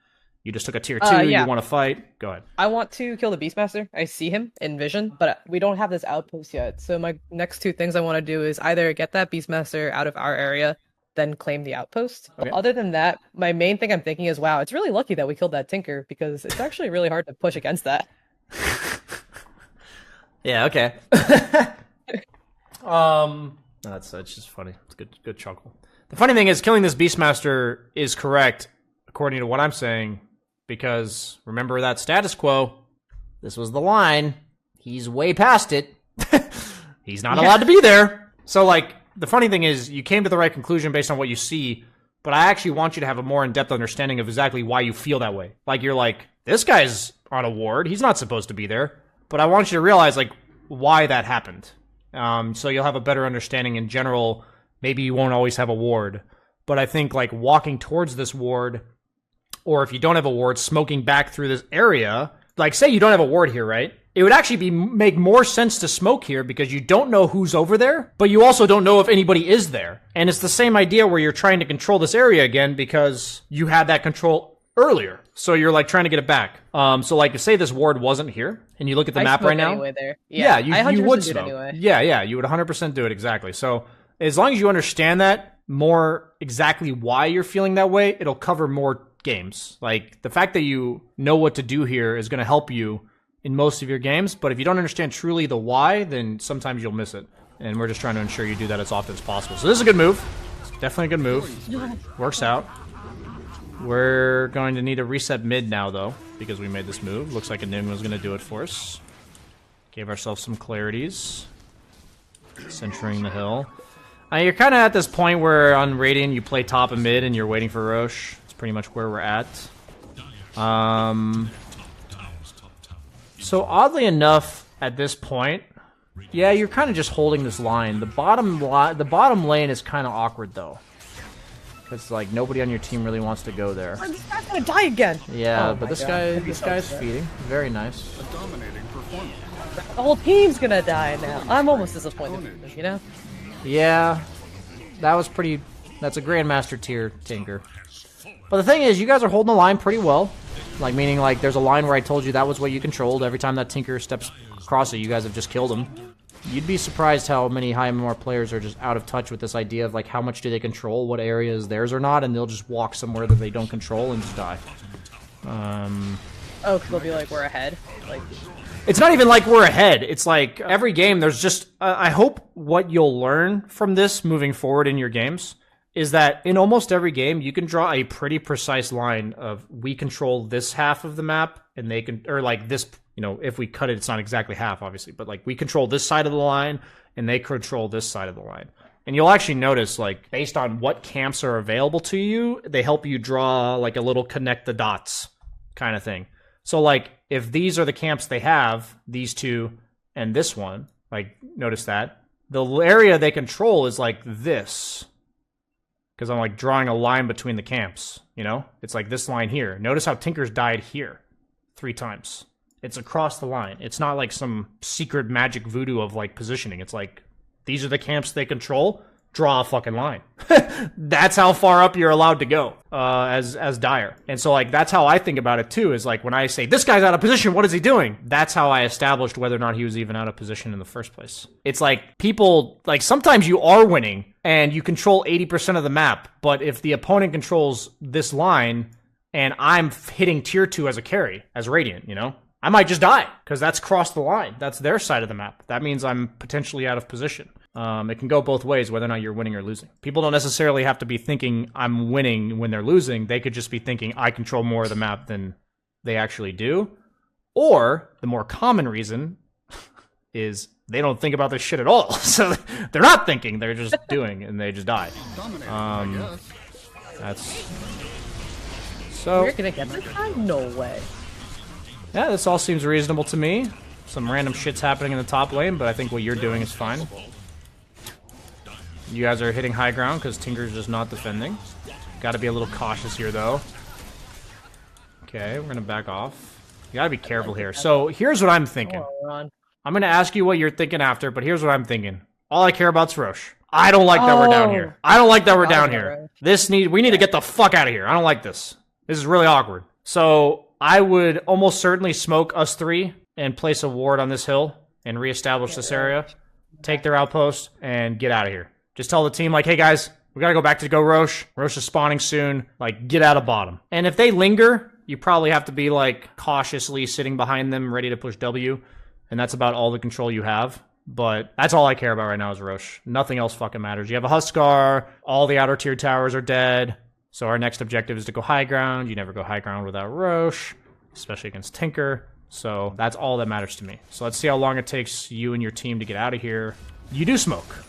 You just took a tier 2, yeah. You want to fight? Go ahead. I want to kill the Beastmaster. I see him in vision, but we don't have this outpost yet. So my next 2 things I want to do is either get that Beastmaster out of our area, then claim the outpost. Okay. Other than that, my main thing I'm thinking is, wow, it's really lucky that we killed that Tinker, because it's actually really hard to push against that. Yeah, okay. That's just funny. It's a good chuckle. The funny thing is, killing this Beastmaster is correct, according to what I'm saying, because remember that status quo, this was the line, he's way past it, he's not allowed to be there. So like, the funny thing is, you came to the right conclusion based on what you see, but I actually want you to have a more in-depth understanding of exactly why you feel that way. Like, you're like, this guy's on a ward. He's not supposed to be there. But I want you to realize, like, why that happened. So you'll have a better understanding in general. Maybe you won't always have a ward. But I think, like, walking towards this ward, or if you don't have a ward, smoking back through this area, like, say you don't have a ward here, right? It would actually make more sense to smoke here because you don't know who's over there, but you also don't know if anybody is there. And it's the same idea where you're trying to control this area again because you had that control earlier. So you're like trying to get it back. So like say this ward wasn't here and you look at the map right now. Anyway there. Yeah, you you would do it smoke. anyway. Yeah, you would 100% do it exactly. So as long as you understand that more exactly why you're feeling that way, it'll cover more games. Like the fact that you know what to do here is going to help you in most of your games, but if you don't understand truly the why, then sometimes you'll miss it. And we're just trying to ensure you do that as often as possible. So this is a good move. It's definitely a good move. Works out. We're going to need a reset mid now, though, because we made this move. Looks like Enigma's going to do it for us. Gave ourselves some clarities. Centering the hill. You're kind of at this point where on Radiant you play top and mid and you're waiting for Roche. It's pretty much where we're at. So oddly enough, at this point, yeah, you're kind of just holding this line. The bottom lane is kind of awkward though, because like nobody on your team really wants to go there. This guy's gonna die again. Yeah, Oh but my this God. guy's feeding. Very nice. The whole team's gonna die now. I'm almost disappointed, you know? Yeah, that's a Grandmaster tier Tinker. But the thing is, you guys are holding the line pretty well. Like, meaning, like, there's a line where I told you that was what you controlled. Every time that Tinker steps across it, you guys have just killed him. You'd be surprised how many high MMR players are just out of touch with this idea of, like, how much do they control, what area is theirs or not, and they'll just walk somewhere that they don't control and just die. Oh, because they'll be like, we're ahead. Like, it's not even like we're ahead. It's like, every game, there's just... I hope what you'll learn from this moving forward in your games is that in almost every game, you can draw a pretty precise line of we control this half of the map, and they can, or like this, you know, if we cut it, it's not exactly half, obviously, but like we control this side of the line, and they control this side of the line. And you'll actually notice, like, based on what camps are available to you, they help you draw like a little connect the dots kind of thing. So like, if these are the camps they have, these two and this one, like, notice that, the area they control is like this. Because I'm like drawing a line between the camps, you know? It's like this line here. Notice how Tinker's died here 3 times. It's across the line. It's not like some secret magic voodoo of like positioning. It's like, these are the camps they control, draw a fucking line. That's how far up you're allowed to go as Dire. And so like, that's how I think about it too, is like when I say, this guy's out of position, what is he doing? That's how I established whether or not he was even out of position in the first place. It's like people, like sometimes you are winning and you control 80% of the map, but if the opponent controls this line and I'm hitting tier 2 as a carry, as Radiant, you know? I might just die because that's crossed the line. That's their side of the map. That means I'm potentially out of position. It can go both ways, whether or not you're winning or losing. People don't necessarily have to be thinking I'm winning when they're losing. They could just be thinking I control more of the map than they actually do. Or the more common reason is they don't think about this shit at all. So they're not thinking, they're just doing, and they just die. That's... So... we're gonna get this time? No way. Yeah, this all seems reasonable to me. Some random shit's happening in the top lane, but I think what you're doing is fine. You guys are hitting high ground because Tinker's just not defending. Gotta be a little cautious here, though. Okay, we're gonna back off. You gotta be careful here. So, here's what I'm thinking. I'm gonna ask you what you're thinking after, but here's what I'm thinking. All I care about's Roche. I don't like that we're down here. I don't like that we're down here. We need to get the fuck out of here. I don't like this. This is really awkward. So, I would almost certainly smoke us 3 and place a ward on this hill and reestablish this area, take their outpost, and get out of here. Just tell the team, like, hey guys, we gotta go back to go Roche. Roche is spawning soon. Like, get out of bottom. And if they linger, you probably have to be, like, cautiously sitting behind them, ready to push W. And that's about all the control you have. But that's all I care about right now is Roche. Nothing else fucking matters. You have a Huskar. All the outer tier towers are dead. So our next objective is to go high ground. You never go high ground without Roche, especially against Tinker. So that's all that matters to me. So let's see how long it takes you and your team to get out of here. You do smoke.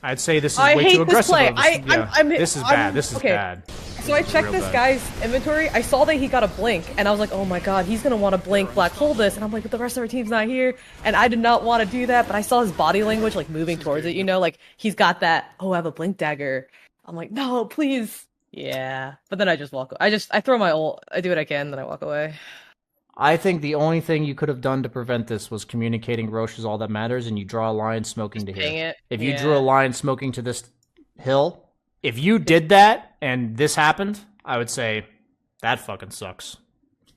I'd say this is I way hate too this aggressive. play. of this. This is bad. This is okay. bad. So I checked real this bad. guy's inventory. I saw that he got a blink, and I was like, oh my god, he's gonna want to blink black hole this. And I'm like, but the rest of our team's not here. And I did not want to do that, but I saw his body language like moving towards it, you know, like he's got that, oh, I have a blink dagger. I'm like, no, please. Yeah. But then I just walk I throw my ult, I do what I can, then I walk away. I think the only thing you could have done to prevent this was communicating Roche is all that matters, and you draw a line smoking to Dang here. it. If you Yeah. drew a line smoking to this hill, if you did that and this happened, I would say that fucking sucks,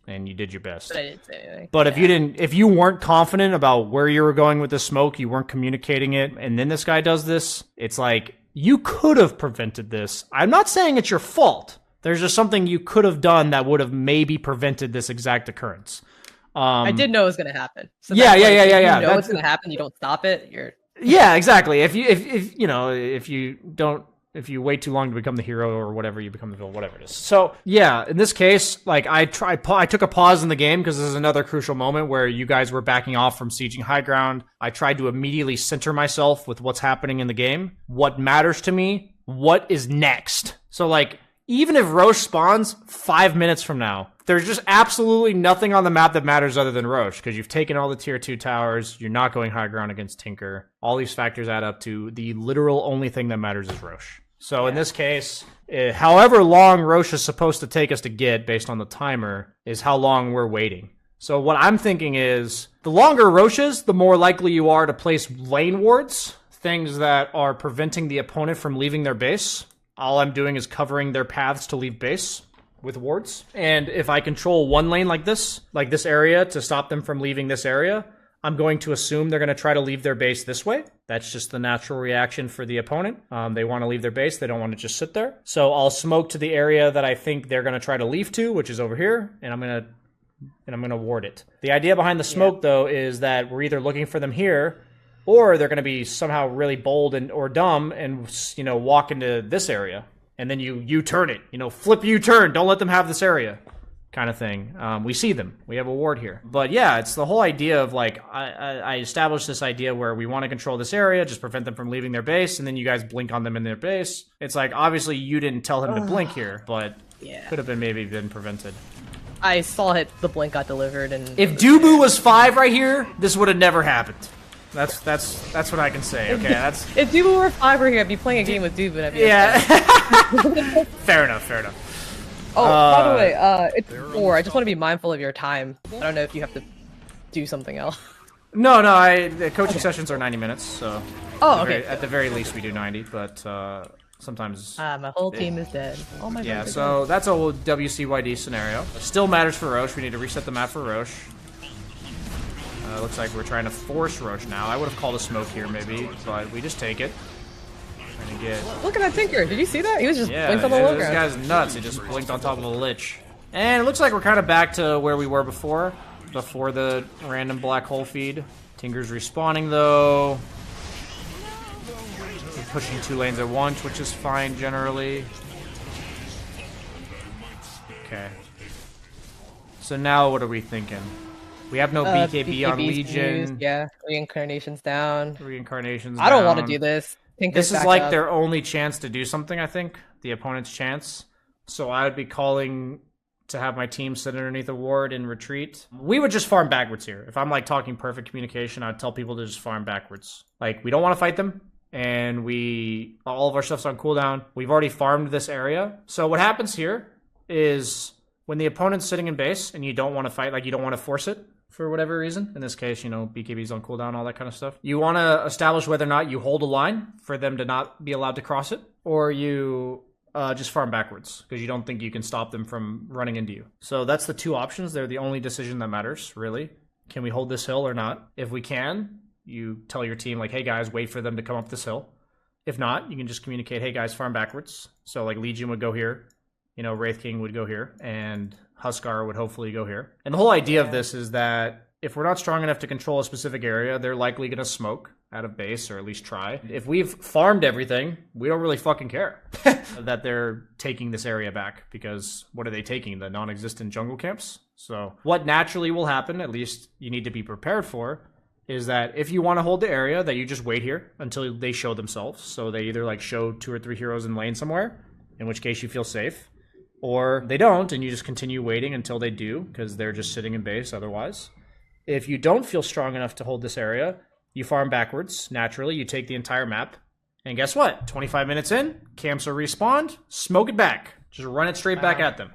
and you did your best. But I didn't say anything. But if you weren't confident about where you were going with the smoke, you weren't communicating it, and then this guy does this, it's like you could have prevented this. I'm not saying it's your fault. There's just something you could have done that would have maybe prevented this exact occurrence. I did know it was gonna happen. So Yeah. If you know That's- it's gonna happen, you don't stop it. You're Yeah, exactly. If you wait too long to become the hero or whatever, you become the villain, whatever it is. So yeah, in this case, like I took a pause in the game because this is another crucial moment where you guys were backing off from sieging high ground. I tried to immediately center myself with what's happening in the game, what matters to me, what is next. So like, even if Roche spawns 5 minutes from now, there's just absolutely nothing on the map that matters other than Roche, because you've taken all the tier 2 towers, you're not going high ground against Tinker. All these factors add up to the literal only thing that matters is Roche. So in this case, however long Roche is supposed to take us to get based on the timer is how long we're waiting. So what I'm thinking is, the longer Roche is, the more likely you are to place lane wards, things that are preventing the opponent from leaving their base. All I'm doing is covering their paths to leave base with wards. And if I control one lane like this area to stop them from leaving this area, I'm going to assume they're going to try to leave their base this way. That's just the natural reaction for the opponent. They want to leave their base. They don't want to just sit there. So I'll smoke to the area that I think they're going to try to leave to, which is over here, and I'm going to ward it. The idea behind the smoke, though, is that we're either looking for them here, or they're going to be somehow really bold or dumb and, walk into this area. And then you turn it. Flip U-turn. Don't let them have this area kind of thing. We see them. We have a ward here. But yeah, it's the whole idea of like, I established this idea where we want to control this area, just prevent them from leaving their base, and then you guys blink on them in their base. It's like, obviously you didn't tell him to blink here, but could have been prevented. I saw it. The blink got delivered, and If Dubu was 5 right here, this would have never happened. That's what I can say. Okay, that's if Dubu were 5 right here, I'd be playing a game with Dubu. And I'd be fair enough. Oh, by the way, it's 4. I just want to be mindful of your time. I don't know if you have to do something else. No, the coaching sessions are 90 minutes, so Oh, okay. at the very least we do 90, but sometimes My whole team is dead. Oh my god. so that's a WCYD scenario. It still matters for Roche. We need to reset the map for Roche. Looks like we're trying to force Roche now. I would have called a smoke here maybe, but we just take it. Trying to get... Look at that Tinker. Did you see that? He was just Yeah, blinked on the low this ground. guy's nuts. He just blinked on top of a lich. And it looks like we're kind of back to where we were before the random black hole feed. Tinker's respawning though. We're pushing 2 lanes at once, which is fine generally. Okay. So now what are we thinking? We have no BKB on BKB's Legion. used, yeah, reincarnations down. Reincarnations I don't want to down. do this. This Tinker's is back like up. their only chance to do something, I think. The opponent's chance. So I would be calling to have my team sit underneath a ward and retreat. We would just farm backwards here. If I'm like talking perfect communication, I'd tell people to just farm backwards. Like, we don't want to fight them, and all of our stuff's on cooldown. We've already farmed this area. So what happens here is when the opponent's sitting in base and you don't want to fight, like you don't want to force it, for whatever reason. In this case, BKB's on cooldown, all that kind of stuff. You want to establish whether or not you hold a line for them to not be allowed to cross it, or you just farm backwards because you don't think you can stop them from running into you. So that's the 2 options. They're the only decision that matters, really. Can we hold this hill or not? If we can, you tell your team, like, hey guys, wait for them to come up this hill. If not, you can just communicate, hey guys, farm backwards. So like Legion would go here, Wraith King would go here, and Huskar would hopefully go here. And the whole idea of this is that if we're not strong enough to control a specific area, they're likely going to smoke out of base, or at least try. If we've farmed everything, we don't really fucking care that they're taking this area back, because what are they taking? The non-existent jungle camps? So what naturally will happen, at least you need to be prepared for, is that if you want to hold the area, that you just wait here until they show themselves. So they either like show 2 or 3 heroes in lane somewhere, in which case you feel safe, or they don't, and you just continue waiting until they do, because they're just sitting in base otherwise. If you don't feel strong enough to hold this area, you farm backwards. Naturally, you take the entire map. And guess what? 25 minutes in, camps are respawned, smoke it back. Just run it straight back at them.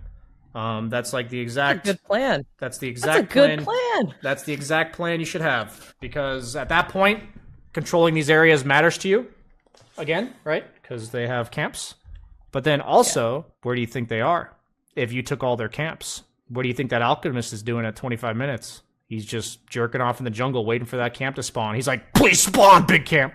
That's like the exact... That's a good plan. That's the exact That's a good plan. That's the exact plan you should have. Because at that point, controlling these areas matters to you. Again, right? Because they have camps. But then also, where do you think they are? If you took all their camps, what do you think that alchemist is doing at 25 minutes? He's just jerking off in the jungle, waiting for that camp to spawn. He's like, please spawn, big camp.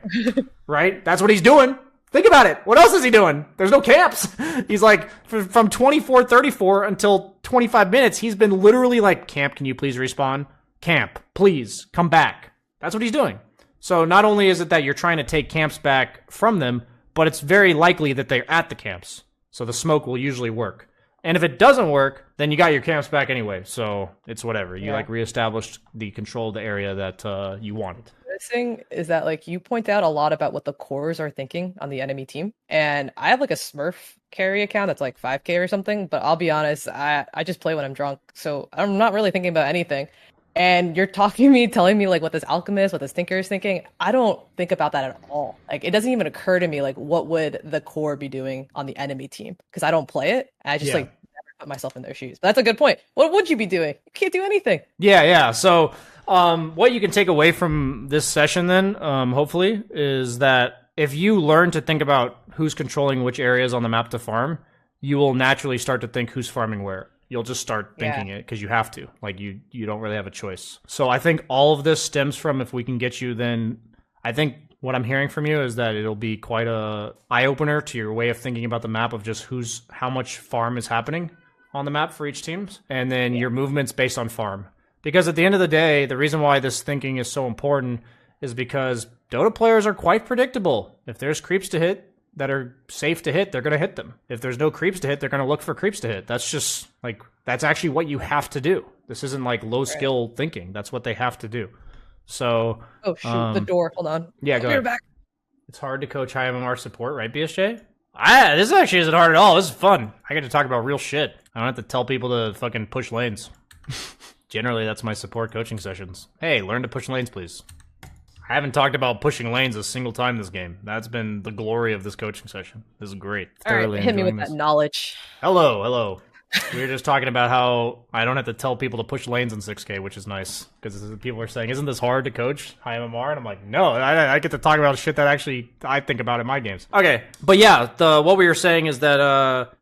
Right? That's what he's doing. Think about it. What else is he doing? There's no camps. He's like, from 24:34 until 25 minutes, he's been literally like, camp, can you please respawn? Camp, please, come back. That's what he's doing. So not only is it that you're trying to take camps back from them, but it's very likely that they're at the camps. So the smoke will usually work. And if it doesn't work, then you got your camps back anyway. So it's whatever. You like reestablished the control of the area that you wanted. This thing is that like you point out a lot about what the cores are thinking on the enemy team. And I have like a Smurf carry account that's like 5k or something, but I'll be honest, I just play when I'm drunk. So I'm not really thinking about anything. And you're talking to me, telling me like what this alchemist, what this tinker is thinking. I don't think about that at all. Like it doesn't even occur to me like what would the core be doing on the enemy team, because I don't play it. And I just like never put myself in their shoes. But that's a good point. What would you be doing? You can't do anything. Yeah. So what you can take away from this session then, hopefully, is that if you learn to think about who's controlling which areas on the map to farm, you will naturally start to think who's farming where. You'll just start thinking it because you have to. Like, you don't really have a choice. So I think all of this stems from, if we can get you, then I think what I'm hearing from you is that it'll be quite a eye-opener to your way of thinking about the map of just how much farm is happening on the map for each team, and then your movements based on farm. Because at the end of the day, the reason why this thinking is so important is because Dota players are quite predictable. If there's creeps to hit that are safe to hit, they're going to hit them. If there's no creeps to hit, they're going to look for creeps to hit. That's just, like, that's actually what you have to do. This isn't, like, low-skill thinking. That's what they have to do. So... Oh, shoot, the door. Hold on. Yeah, go ahead. Back. It's hard to coach high MMR support, right, BSJ? This actually isn't hard at all. This is fun. I get to talk about real shit. I don't have to tell people to fucking push lanes. Generally, that's my support coaching sessions. Hey, learn to push lanes, please. I haven't talked about pushing lanes a single time this game. That's been the glory of this coaching session. This is great. All right, hit me with that knowledge. Hello. We were just talking about how I don't have to tell people to push lanes in 6K, which is nice. Because people are saying, isn't this hard to coach high MMR? And I'm like, no, I get to talk about shit that actually I think about in my games. Okay, but yeah, what we were saying is that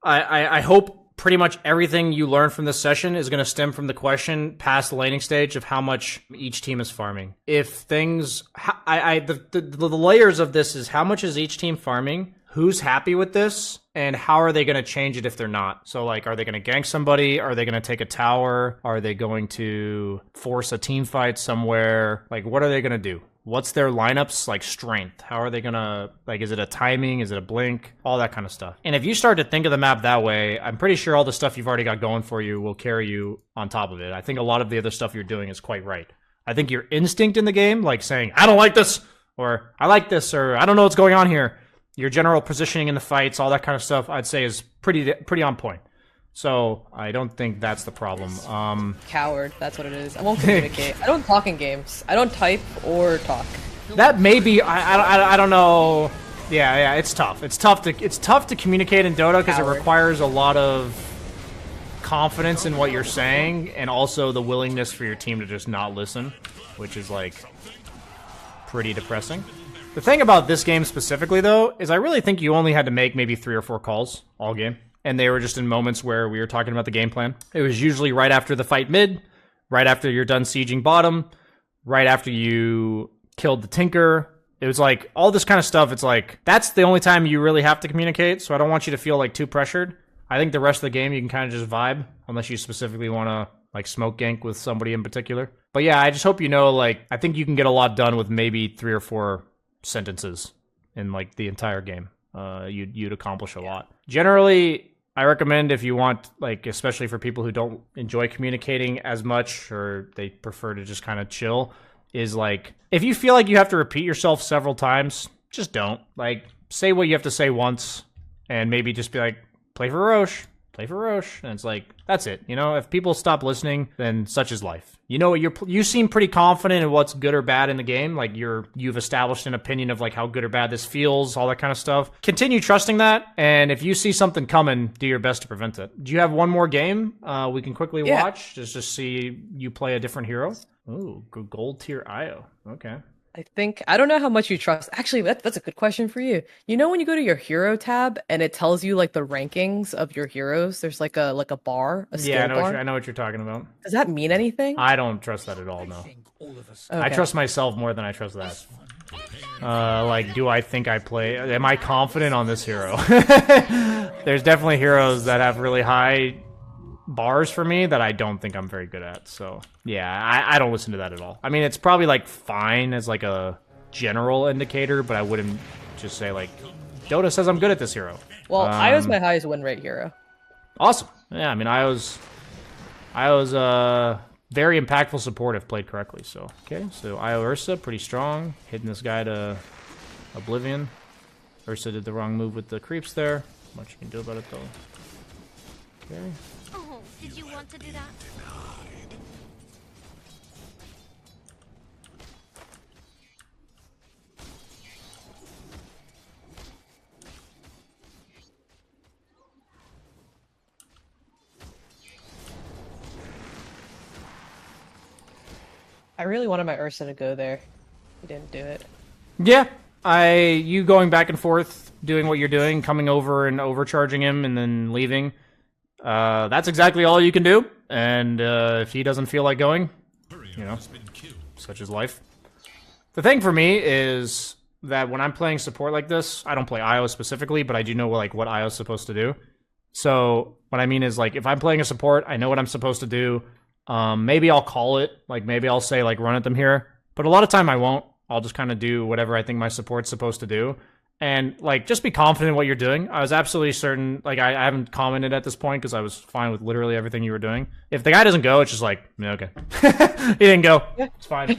I hope pretty much everything you learn from this session is going to stem from the question past the laning stage of how much each team is farming. If things... the layers of this is how much is each team farming, who's happy with this, and how are they going to change it if they're not? So, like, are they going to gank somebody? Are they going to take a tower? Are they going to force a team fight somewhere? Like, what are they going to do? What's their lineups, like, strength? How are they going to, like, is it a timing? Is it a blink? All that kind of stuff. And if you start to think of the map that way, I'm pretty sure all the stuff you've already got going for you will carry you on top of it. I think a lot of the other stuff you're doing is quite right. I think your instinct in the game, like saying, I don't like this, or I like this, or I don't know what's going on here, your general positioning in the fights, all that kind of stuff, I'd say is pretty on point. So I don't think that's the problem. Coward, that's what it is. I won't communicate. I don't talk in games. I don't type or talk. That may be. I don't know. Yeah. It's tough. It's tough to communicate in Dota because it requires a lot of confidence in what you're saying, and also the willingness for your team to just not listen, which is like pretty depressing. The thing about this game specifically, though, is I really think you only had to make maybe 3 or 4 calls all game. And they were just in moments where we were talking about the game plan. It was usually right after the fight mid, right after you're done sieging bottom, right after you killed the Tinker. It was like, all this kind of stuff, it's like, that's the only time you really have to communicate, so I don't want you to feel like too pressured. I think the rest of the game you can kind of just vibe, unless you specifically want to like smoke gank with somebody in particular. But yeah, I just hope you know, like, I think you can get a lot done with maybe 3 or 4 sentences in like the entire game. You'd accomplish a lot. Generally, I recommend if you want, like, especially for people who don't enjoy communicating as much or they prefer to just kind of chill, is like, if you feel like you have to repeat yourself several times, just don't. Like, say what you have to say once, and maybe just be like, play for Roche. Play for Roche. And it's like, that's it. You know, if people stop listening, then such is life. You know, you seem pretty confident in what's good or bad in the game. Like, you've established an opinion of like how good or bad this feels, all that kind of stuff. Continue trusting that, and if you see something coming, do your best to prevent it. Do you have one more game we can quickly watch? Just see you play a different hero? Ooh, gold tier IO. Okay. I don't know how much you trust. Actually, that's a good question for you. You know when you go to your hero tab and it tells you like the rankings of your heroes, there's like a bar, a skill bar. I know what you're talking about. Does that mean anything? I don't trust that at all, no. Okay. I trust myself more than I trust that. Like, do I think I play... Am I confident on this hero? There's definitely heroes that have really high bars for me that I don't think I'm very good at. So, yeah, I don't listen to that at all. I mean, it's probably, like, fine as, like, a general indicator, but I wouldn't just say, like, Dota says I'm good at this hero. Well, Io's my highest win rate hero. Awesome. Yeah, I mean, Io's very impactful support if played correctly. So, okay, so Io Ursa, pretty strong. Hitting this guy to Oblivion. Ursa did the wrong move with the creeps there. Not much you can do about it, though. Okay. Oh, did you want to do that? I really wanted my Ursa to go there. He didn't do it. Yeah, you going back and forth, doing what you're doing, coming over and overcharging him and then leaving. That's exactly all you can do. And if he doesn't feel like going, you know, such is life. The thing for me is that when I'm playing support like this, I don't play IO specifically, but I do know like what IO's supposed to do. So what I mean is like if I'm playing a support, I know what I'm supposed to do. Maybe I'll call it, like maybe I'll say like run at them here, but a lot of time I won't. I'll just kind of do whatever I think my support's supposed to do. And like, just be confident in what you're doing. I was absolutely certain, like I haven't commented at this point because I was fine with literally everything you were doing. If the guy doesn't go, it's just like, yeah, okay. He didn't go. It's fine.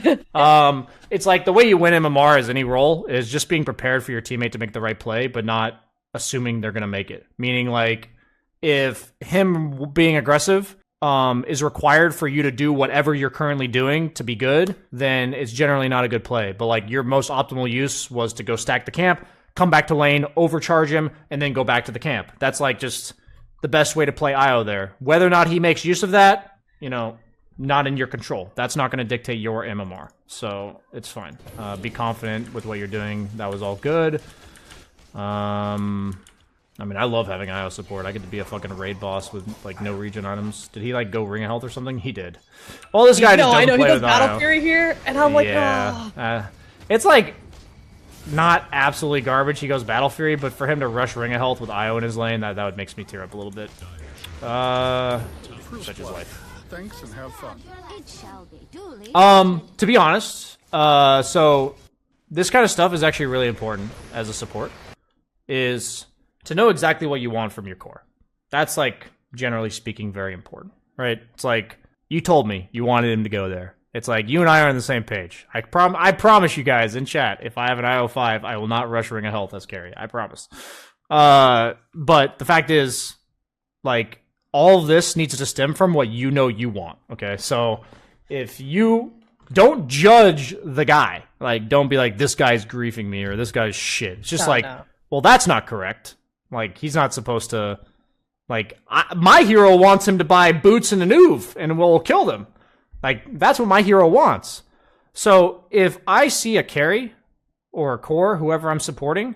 It's like the way you win MMR as any role is just being prepared for your teammate to make the right play, but not assuming they're going to make it. Meaning like, if him being aggressive is required for you to do whatever you're currently doing to be good, then it's generally not a good play. But like your most optimal use was to go stack the camp, come back to lane, overcharge him, and then go back to the camp. That's like just the best way to play IO there. Whether or not he makes use of that, you know, not in your control. That's not going to dictate your MMR. So it's fine. Be confident with what you're doing. That was all good. I mean, I love having IO support. I get to be a fucking raid boss with, like, no regen items. Did he, like, go Ring of Health or something? He did. Well, this guy just doesn't play with IO. He does Battle Fury here, and I'm like, yeah. It's, like, not absolutely garbage. He goes Battle Fury, but for him to rush Ring of Health with IO in his lane, that would make me tear up a little bit. Such is life. Thanks and have fun. It shall be duly. To be honest, so this kind of stuff is actually really important as a support, is to know exactly what you want from your core. That's, like, generally speaking, very important, right? It's like, you told me you wanted him to go there. It's like, you and I are on the same page. I promise you guys in chat, if I have an IO5, I will not rush Ring of Health as carry. I promise. But the fact is, like, all of this needs to stem from what you know you want, okay? So, if you... Don't judge the guy. Like, don't be like, this guy's griefing me, or this guy's shit. It's just well, that's not correct. Like, he's not supposed to... Like, my hero wants him to buy boots and an oov, and we'll kill them. Like, that's what my hero wants. So, if I see a carry, or a core, whoever I'm supporting,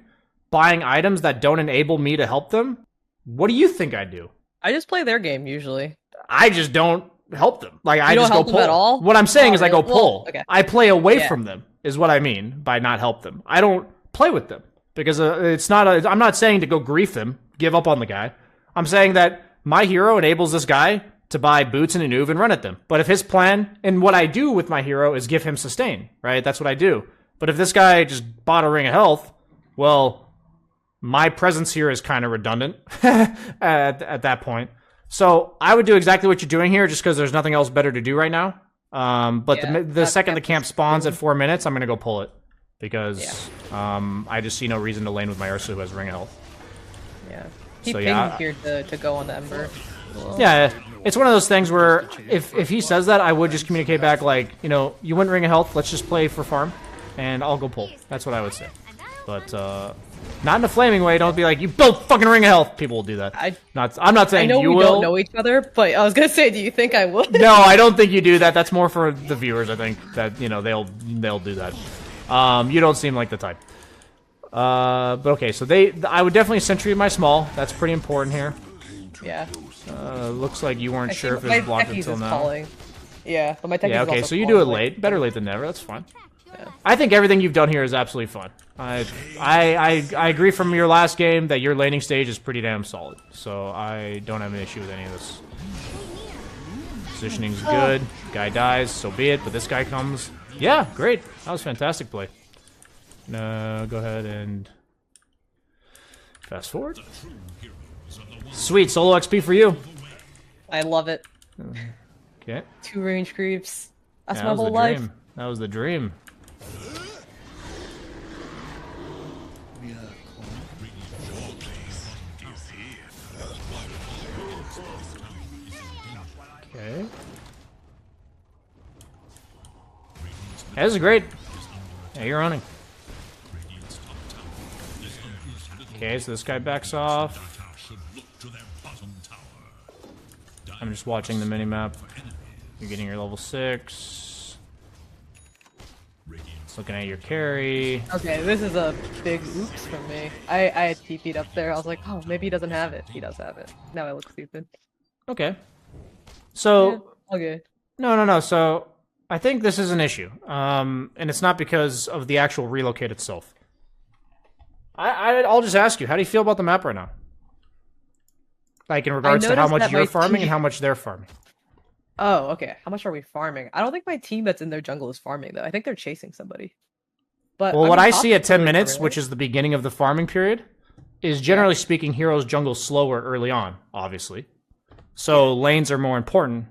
buying items that don't enable me to help them, what do you think I do? I just play their game, usually. I just don't help them. Like, I just go help pull. them at all? What I'm saying is I go Well, pull. okay. I play away from them, is what I mean by not help them. I don't play with them. Because it's not I'm not saying to go grief them, give up on the guy. I'm saying that my hero enables this guy to buy boots and an oov and run at them. But if his plan, and what I do with my hero is give him sustain, right? That's what I do. But if this guy just bought a Ring of Health, well, my presence here is kind of redundant at that point. So I would do exactly what you're doing here just because there's nothing else better to do right now. But Yeah, the second the camp camp is spawns at cool. 4 minutes, I'm gonna go pull it because I just see no reason to lane with my Ursa who has ring of health. Yeah. He So, pinged yeah, here to go on the Ember. Yeah, it's one of those things where if he says that, I would just communicate back like, you know, you went ring of health, let's just play for farm, and I'll go pull. That's what I would say. But not in a flaming way. Don't be like, you built fucking ring of health. People will do that. I'm not I saying know you we will. don't know each other, but I was gonna say, do you think I would? No, I don't think you do that. That's more for the viewers. I think that, you know, they'll do that. You don't seem like the type. But okay, so I would definitely sentry my small. That's pretty important here. Yeah. Looks like you weren't I sure see if it was my blocked techies until is now. calling. Yeah, but my techies Yeah, is okay, also so you do it calling late. Better late than never. That's fine. Yeah. I think everything you've done here is absolutely fun. I agree from your last game that your laning stage is pretty damn solid. So I don't have an issue with any of this. Positioning's good. Guy dies, so be it. But this guy comes. Yeah, great. That was fantastic play. No, go ahead and fast forward. Sweet solo XP for you. I love it. Okay. 2 range creeps. That's Yeah, my that was whole the life. dream. That was the dream. Okay. Yeah, this is great. Yeah, you're running. Okay, so this guy backs off. I'm just watching the minimap. You're getting your level 6. Looking at your carry. Okay, this is a big oops for me. I had TP'd up there. I was like, oh, maybe he doesn't have it. He does have it. Now I look stupid. Okay. So, Okay. no. So, I think this is an issue. And it's not because of the actual relocate itself. I'll just ask you, how do you feel about the map right now? Like, in regards to how noticed much that you're my farming and team- how much they're farming. Oh, okay. How much are we farming? I don't think my team that's in their jungle is farming though. I think they're chasing somebody. But Well, I what mean, I top see at 10 really minutes, farming, which is the beginning of the farming period, is generally speaking, heroes jungle slower early on, obviously. So lanes are more important.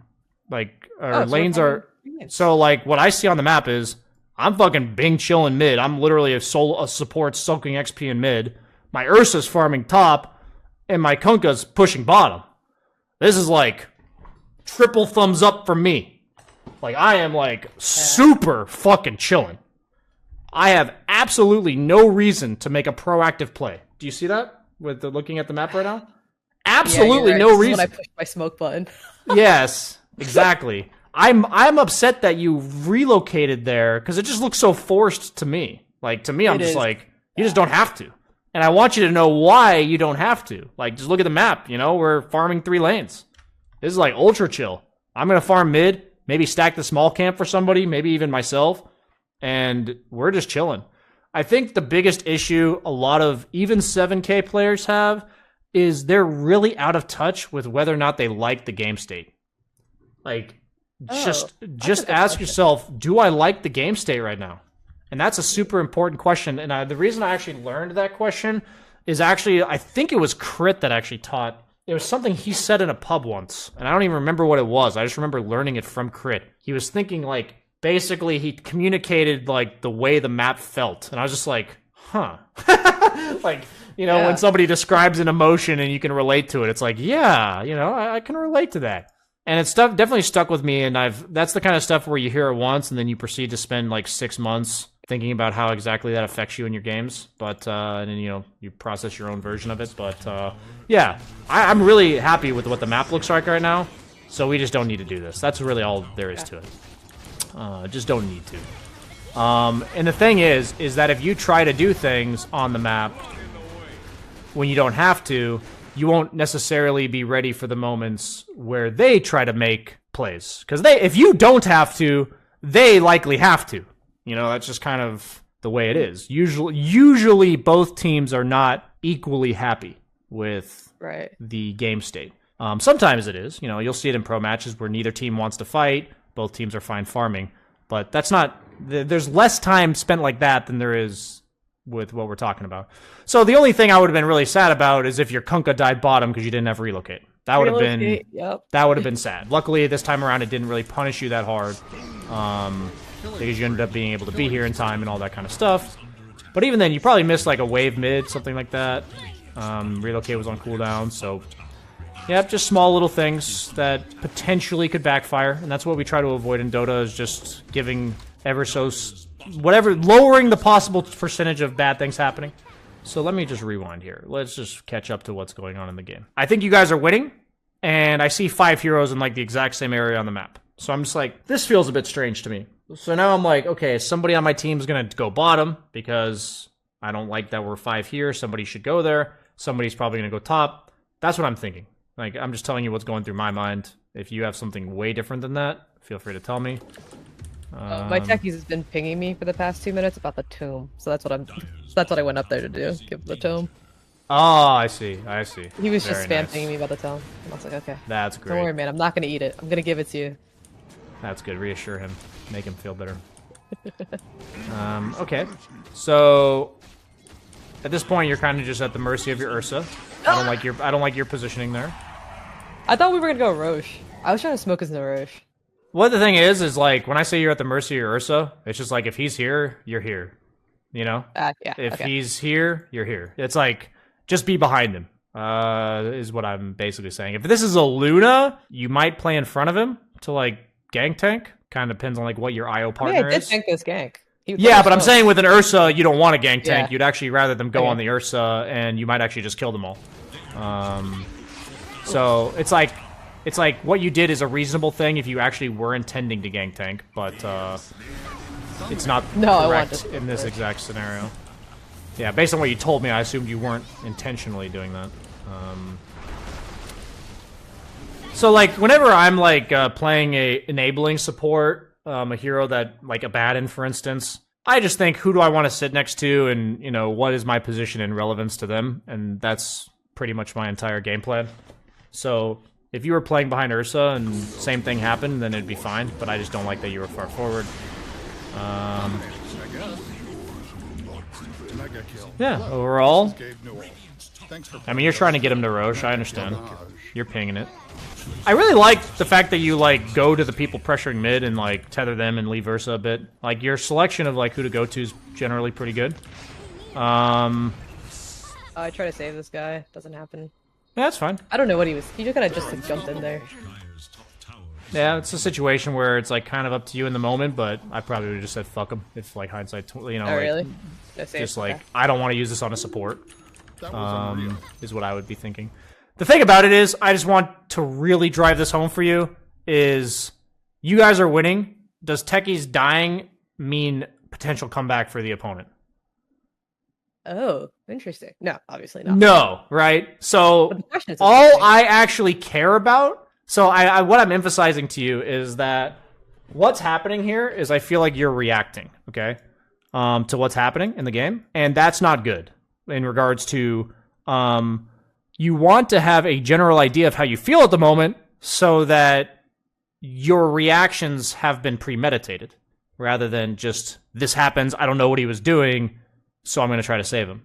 Like, or Oh, so we're lanes farming are... lanes. So, like, what I see on the map is, I'm fucking Bing chilling mid. I'm literally a support soaking XP in mid. My Ursa's farming top, and my Kunkka's pushing bottom. This is like triple thumbs up from me. Like, I am like super fucking chilling. I have absolutely no reason to make a proactive play. Do you see that with looking at the map right now? Absolutely yeah, you're right. no This is reason. when I pushed my smoke button. Yes, exactly. I'm upset that you relocated there because it just looks so forced to me. Like, to me, I'm It just is. like, you just don't have to. And I want you to know why you don't have to. Like, just look at the map, you know, we're farming 3 lanes. This is like ultra chill. I'm going to farm mid, maybe stack the small camp for somebody, maybe even myself, and we're just chilling. I think the biggest issue a lot of even 7K players have is they're really out of touch with whether or not they like the game state. Like, just a good ask question. yourself, do I like the game state right now? And that's a super important question. And the reason I actually learned that question is actually, I think it was Crit that actually taught. It was something he said in a pub once, and I don't even remember what it was. I just remember learning it from Crit. He was thinking, like, basically he communicated, like, the way the map felt. And I was just like, huh. Like, you know, Yeah. when somebody describes an emotion and you can relate to it, it's like, yeah, you know, I can relate to that. And it's definitely stuck with me, and that's the kind of stuff where you hear it once and then you proceed to spend like 6 months thinking about how exactly that affects you in your games. But and then, you know, you process your own version of it. But yeah, I'm really happy with what the map looks like right now. So we just don't need to do this. That's really all there is to it. Just don't need to. And the thing is that if you try to do things on the map when you don't have to, you won't necessarily be ready for the moments where they try to make plays. Because if you don't have to, they likely have to. You know, that's just kind of the way it is. Usually both teams are not equally happy with Right. the game state. Sometimes it is. You know, you'll see it in pro matches where neither team wants to fight. Both teams are fine farming. But that's not... There's less time spent like that than there is with what we're talking about. So the only thing I would have been really sad about is if your Kunkka died bottom because you didn't have relocate. That would have been Relocate, yep. that would have been sad. Luckily, this time around, it didn't really punish you that hard, because you ended up being able to be here in time and all that kind of stuff. But even then, you probably missed like a wave mid, something like that. Relocate was on cooldown, so yep, just small little things that potentially could backfire, and that's what we try to avoid in Dota, is just giving lowering the possible percentage of bad things happening. So let me just rewind here. Let's just catch up to what's going on in the game. I think you guys are winning, and I see 5 heroes in like the exact same area on the map. So I'm just like, this feels a bit strange to me. So now I'm like, okay, somebody on my team is going to go bottom because I don't like that we're 5 here. Somebody should go there. Somebody's probably going to go top. That's what I'm thinking. Like, I'm just telling you what's going through my mind. If you have something way different than that, feel free to tell me. My techies has been pinging me for the past 2 minutes about the tomb, so that's what I went up there to do. Give the tomb. Oh, I see. I see. He was just Very spam nice. pinging me about the tomb. And I was like, okay. That's great. Don't worry, man. I'm not gonna eat it. I'm gonna give it to you. That's good. Reassure him. Make him feel better. Okay. So at this point, you're kind of just at the mercy of your Ursa. I don't like your positioning there. I thought we were gonna go Roche. I was trying to smoke his no Roche. What the thing is like when I say you're at the mercy of your Ursa, it's just like if he's here, you're here. You know? Yeah. If Okay. he's here, you're here. It's like just be behind him. Is what I'm basically saying. If this is a Luna, you might play in front of him to like gank tank. Kind of depends on like what your IO I partner mean, I did is. tank this gank. Yeah, but I'm saying with an Ursa, you don't want a gank tank. Yeah. You'd actually rather them go Okay. on the Ursa, and you might actually just kill them all. So it's like what you did is a reasonable thing if you actually were intending to gank tank, but it's not No, I correct wanted in this to. exact scenario. Yeah, based on what you told me, I assumed you weren't intentionally doing that. So like whenever I'm like playing a enabling support, a hero that like a Baden for instance, I just think who do I want to sit next to, and you know what is my position in relevance to them, and that's pretty much my entire game plan. So if you were playing behind Ursa and same thing happened, then it'd be fine. But I just don't like that you were far forward. Yeah, overall, I mean, you're trying to get him to Roche, I understand. You're pinging it. I really like the fact that you, like, go to the people pressuring mid and, like, tether them and leave Ursa a bit. Like, your selection of, like, who to go to is generally pretty good. I try to save this guy. Doesn't happen. Yeah, that's fine. I don't know what he was. He just kind of just like, jumped in there. Yeah, it's a situation where it's, like, kind of up to you in the moment, but I probably would have just said fuck him if, like, hindsight, you know, Oh, like, really? No save. just, like, Okay. I don't want to use this on a support. Is what I would be thinking. The thing about it is, I just want to really drive this home for you, is you guys are winning. Does Techies dying mean potential comeback for the opponent? Oh, interesting. No, obviously not. No, right? So But the question is all interesting. I actually care about, so I what I'm emphasizing to you is that what's happening here is I feel like you're reacting, okay, to what's happening in the game, and that's not good in regards to you want to have a general idea of how you feel at the moment so that your reactions have been premeditated rather than just this happens, I don't know what he was doing, so I'm going to try to save him.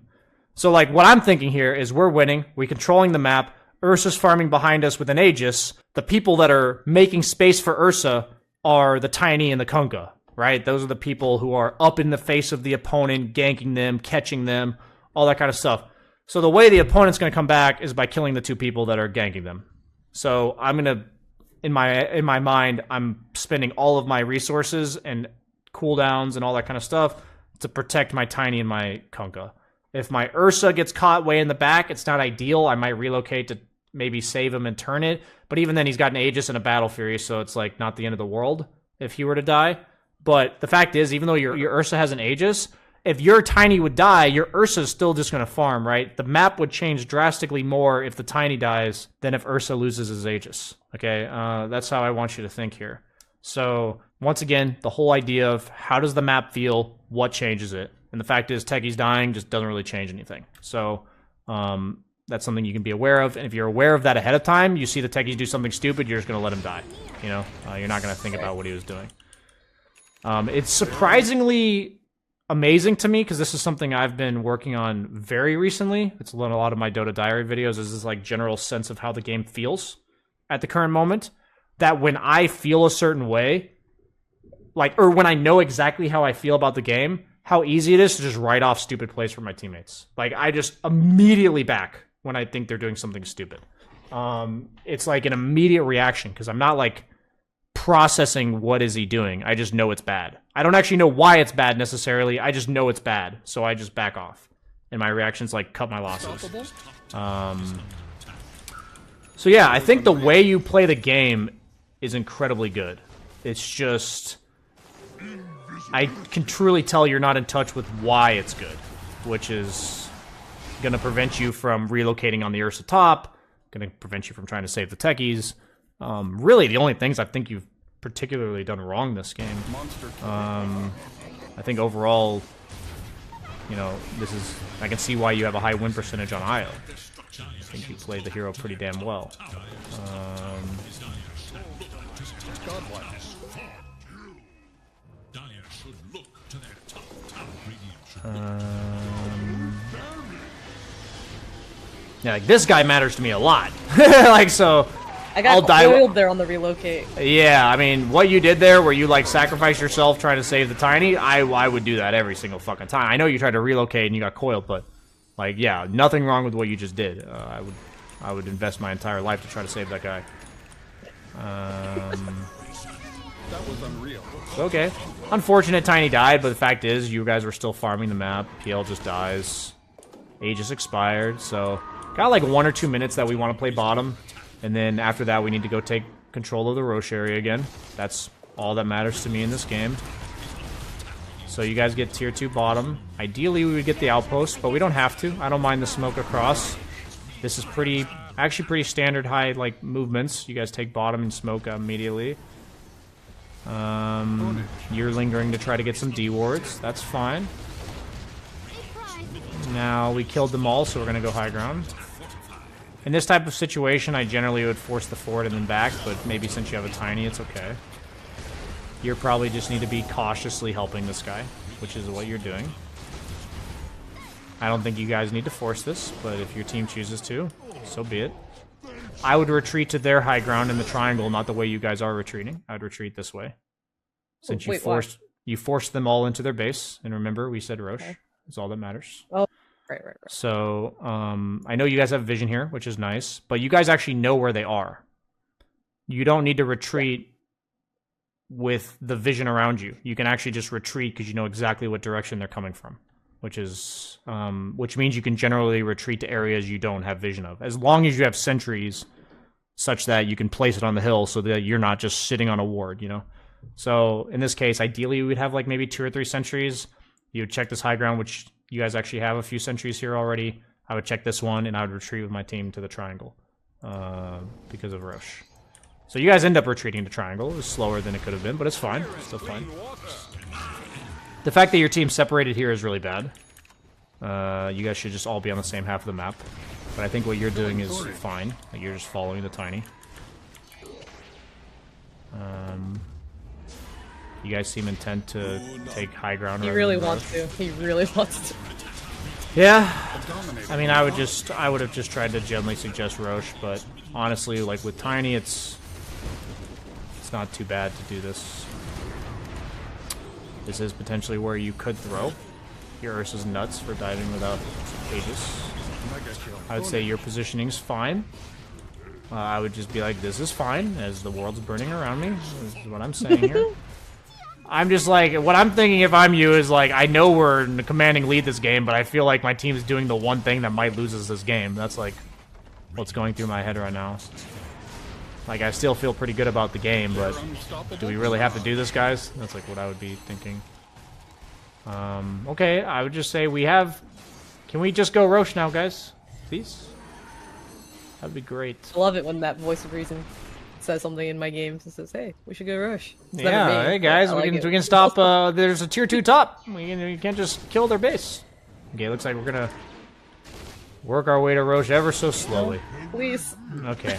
So like what I'm thinking here is we're winning, we're controlling the map, Ursa's farming behind us with an Aegis. The people that are making space for Ursa are the Tiny and the Kunkka, right? Those are the people who are up in the face of the opponent, ganking them, catching them, all that kind of stuff. So the way the opponent's going to come back is by killing the 2 people that are ganking them. So I'm going to, in my mind, I'm spending all of my resources and cooldowns and all that kind of stuff to protect my Tiny and my Kunkka. If my Ursa gets caught way in the back, it's not ideal. I might relocate to maybe save him and turn it. But even then, he's got an Aegis and a Battle Fury, so it's like not the end of the world if he were to die. But the fact is, even though your Ursa has an Aegis, if your Tiny would die, your Ursa is still just going to farm, right? The map would change drastically more if the Tiny dies than if Ursa loses his Aegis. Okay, that's how I want you to think here. So, once again, the whole idea of how does the map feel, what changes it? And the fact is, Techie's dying just doesn't really change anything. So, that's something you can be aware of. And if you're aware of that ahead of time, you see the Techies do something stupid, you're just going to let him die. You know, you're not going to think about what he was doing. It's surprisingly amazing to me, because this is something I've been working on very recently. It's in a lot of my Dota Diary videos, is this like general sense of how the game feels at the current moment. That when I feel a certain way, like, or when I know exactly how I feel about the game, how easy it is to just write off stupid plays from my teammates. Like, I just immediately back when I think they're doing something stupid. It's like an immediate reaction, because I'm not like processing what is he doing. I just know it's bad. I don't actually know why it's bad necessarily. I just know it's bad, so I just back off. And my reactions like cut my losses. So yeah, I think the way you play the game is incredibly good. It's just, I can truly tell you're not in touch with why it's good, which is going to prevent you from relocating on the Ursa top, going to prevent you from trying to save the techies. Really, the only things I think you've particularly done wrong this game. I think overall, you know, this is, I can see why you have a high win percentage on IO. I think you played the hero pretty damn well. Yeah, like this guy matters to me a lot. Like, so I got foiled there on the relocate. Yeah, I mean, what you did there, where you like sacrifice yourself trying to save the tiny, I would do that every single fucking time. I know you tried to relocate and you got coiled, but like, yeah, nothing wrong with what you just did. I would invest my entire life to try to save that guy. That was unreal. Okay, unfortunate Tiny died, but the fact is, you guys were still farming the map. PL just dies. Aegis expired, so got like 1 or 2 minutes that we want to play bottom. And then after that, we need to go take control of the Roche area again. That's all that matters to me in this game. So you guys get tier 2 bottom. Ideally, we would get the outpost, but we don't have to. I don't mind the smoke across. This is actually pretty standard high like movements. You guys take bottom and smoke immediately. You're lingering to try to get some D wards. That's fine. Now we killed them all, so we're gonna go high ground. In this type of situation, I generally would force the forward and then back, but maybe since you have a tiny, it's okay. You probably just need to be cautiously helping this guy, which is what you're doing. I don't think you guys need to force this, but if your team chooses to, so be it. I would retreat to their high ground in the triangle, not the way you guys are retreating. I'd retreat this way. Since you forced them all into their base, and remember, we said Roche. That's all that matters. Oh. Right. So, I know you guys have vision here, which is nice, but you guys actually know where they are. You don't need to retreat with the vision around you. You can actually just retreat because you know exactly what direction they're coming from, which means you can generally retreat to areas you don't have vision of, as long as you have sentries such that you can place it on the hill so that you're not just sitting on a ward, you know? So, in this case, ideally, we would have like maybe 2 or 3 sentries. You would check this high ground, which you guys actually have a few sentries here already. I would check this one, and I would retreat with my team to the triangle because of Roche. So you guys end up retreating to triangle. It was slower than it could have been, but it's fine. It's still fine. The fact that your team's separated here is really bad. You guys should just all be on the same half of the map. But I think what you're doing is fine. Like, you're just following the tiny. You guys seem intent to take high ground. He really wants to. He really wants to. Yeah. I mean, I would have just tried to gently suggest Roche, but honestly, like with Tiny, it's not too bad to do this. This is potentially where you could throw. Your Ursa's nuts for diving without Aegis. I would say your positioning's fine. I would just be like, this is fine, as the world's burning around me. This is what I'm saying here. I'm just like, what I'm thinking if I'm you is like, I know we're in the commanding lead this game, but I feel like my team's doing the one thing that might lose us this game. That's like what's going through my head right now. Like, I still feel pretty good about the game, but do we really have to do this, guys? That's like what I would be thinking. Okay, I would just say we have... Can we just go Roche now, guys? Please? That'd be great. I love it when that voice of reason says something in my games and says, "Hey, we should go Roche." Yeah, hey guys, we can stop. There's a tier 2 top. We can't just kill their base. Okay, looks like we're gonna work our way to Roche ever so slowly. Please. Okay.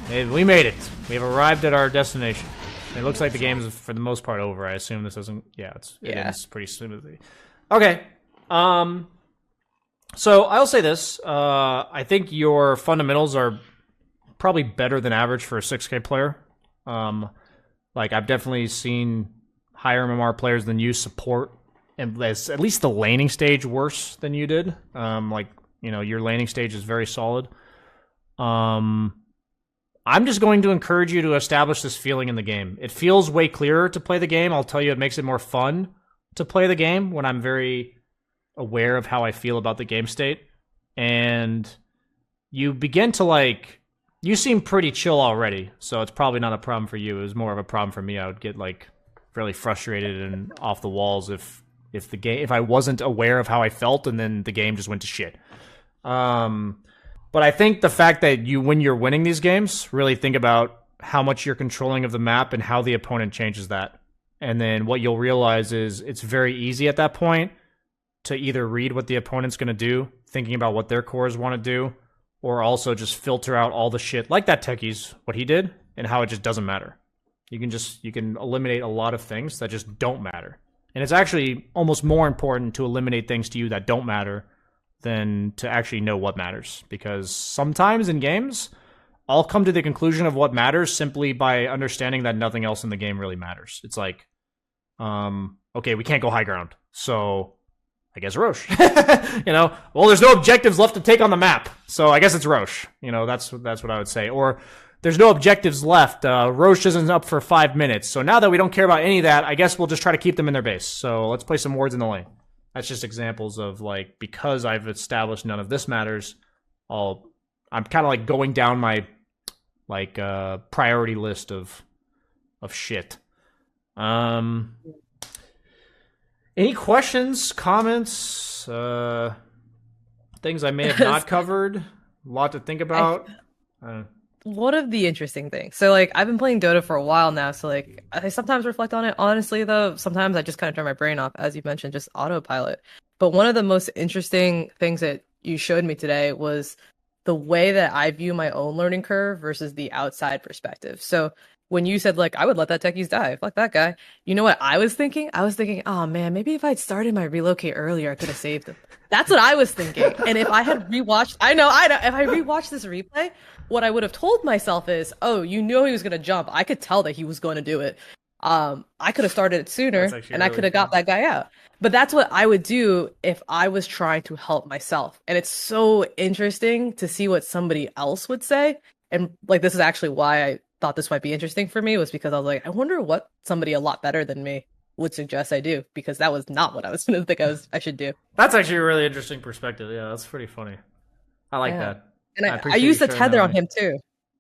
Hey, we made it. We have arrived at our destination. It looks like the game's for the most part over. I assume this isn't. Yeah, it Yeah. ends pretty smoothly. Okay. So I'll say this. I think your fundamentals are probably better than average for a 6K player. Like I've definitely seen higher MMR players than you support, and at least the laning stage worse than you did. Like your laning stage is very solid. I'm just going to encourage you to establish this feeling in the game. It feels way clearer to play the game. I'll tell you, it makes it more fun to play the game when I'm very aware of how I feel about the game state. And you begin to you seem pretty chill already, so it's probably not a problem for you. It was more of a problem for me. I would get really frustrated and off the walls if I wasn't aware of how I felt and then the game just went to shit. But I think the fact that when you're winning these games, really think about how much you're controlling of the map and how the opponent changes that. And then what you'll realize is it's very easy at that point to either read what the opponent's going to do, thinking about what their cores want to do, or also just filter out all the shit like that Techie's, what he did, and how it just doesn't matter. You can eliminate a lot of things that just don't matter. And it's actually almost more important to eliminate things to you that don't matter than to actually know what matters. Because sometimes in games, I'll come to the conclusion of what matters simply by understanding that nothing else in the game really matters. It's like, okay, we can't go high ground, so I guess Roche. Well, there's no objectives left to take on the map, so I guess it's Roche. That's what I would say. Or there's no objectives left. Roche isn't up for 5 minutes, so now that we don't care about any of that, I guess we'll just try to keep them in their base. So let's play some wards in the lane. That's just examples of because I've established none of this matters, I'm kind of going down my priority list of shit. Any questions, comments, things I may have not covered? A lot to think about. One of the interesting things. So I've been playing Dota for a while now, so I sometimes reflect on it. Honestly though, sometimes I just kind of turn my brain off, as you mentioned, just autopilot. But one of the most interesting things that you showed me today was the way that I view my own learning curve versus the outside perspective. So when you said I would let that Techies die, fuck that guy. You know what I was thinking? I was thinking, oh man, maybe if I'd started my relocate earlier, I could have saved him. That's what I was thinking. And if I had rewatched, I know, if I rewatched this replay, what I would have told myself is, oh, you knew he was going to jump. I could tell that he was going to do it. I could have started it sooner and I could have got that guy out. But that's what I would do if I was trying to help myself. And it's so interesting to see what somebody else would say. And this is actually why I thought this might be interesting for me, was because I was I wonder what somebody a lot better than me would suggest I do, because that was not what I was going to think I should do. That's actually a really interesting perspective. Yeah, that's pretty funny. I like that. And I used the tether on him too.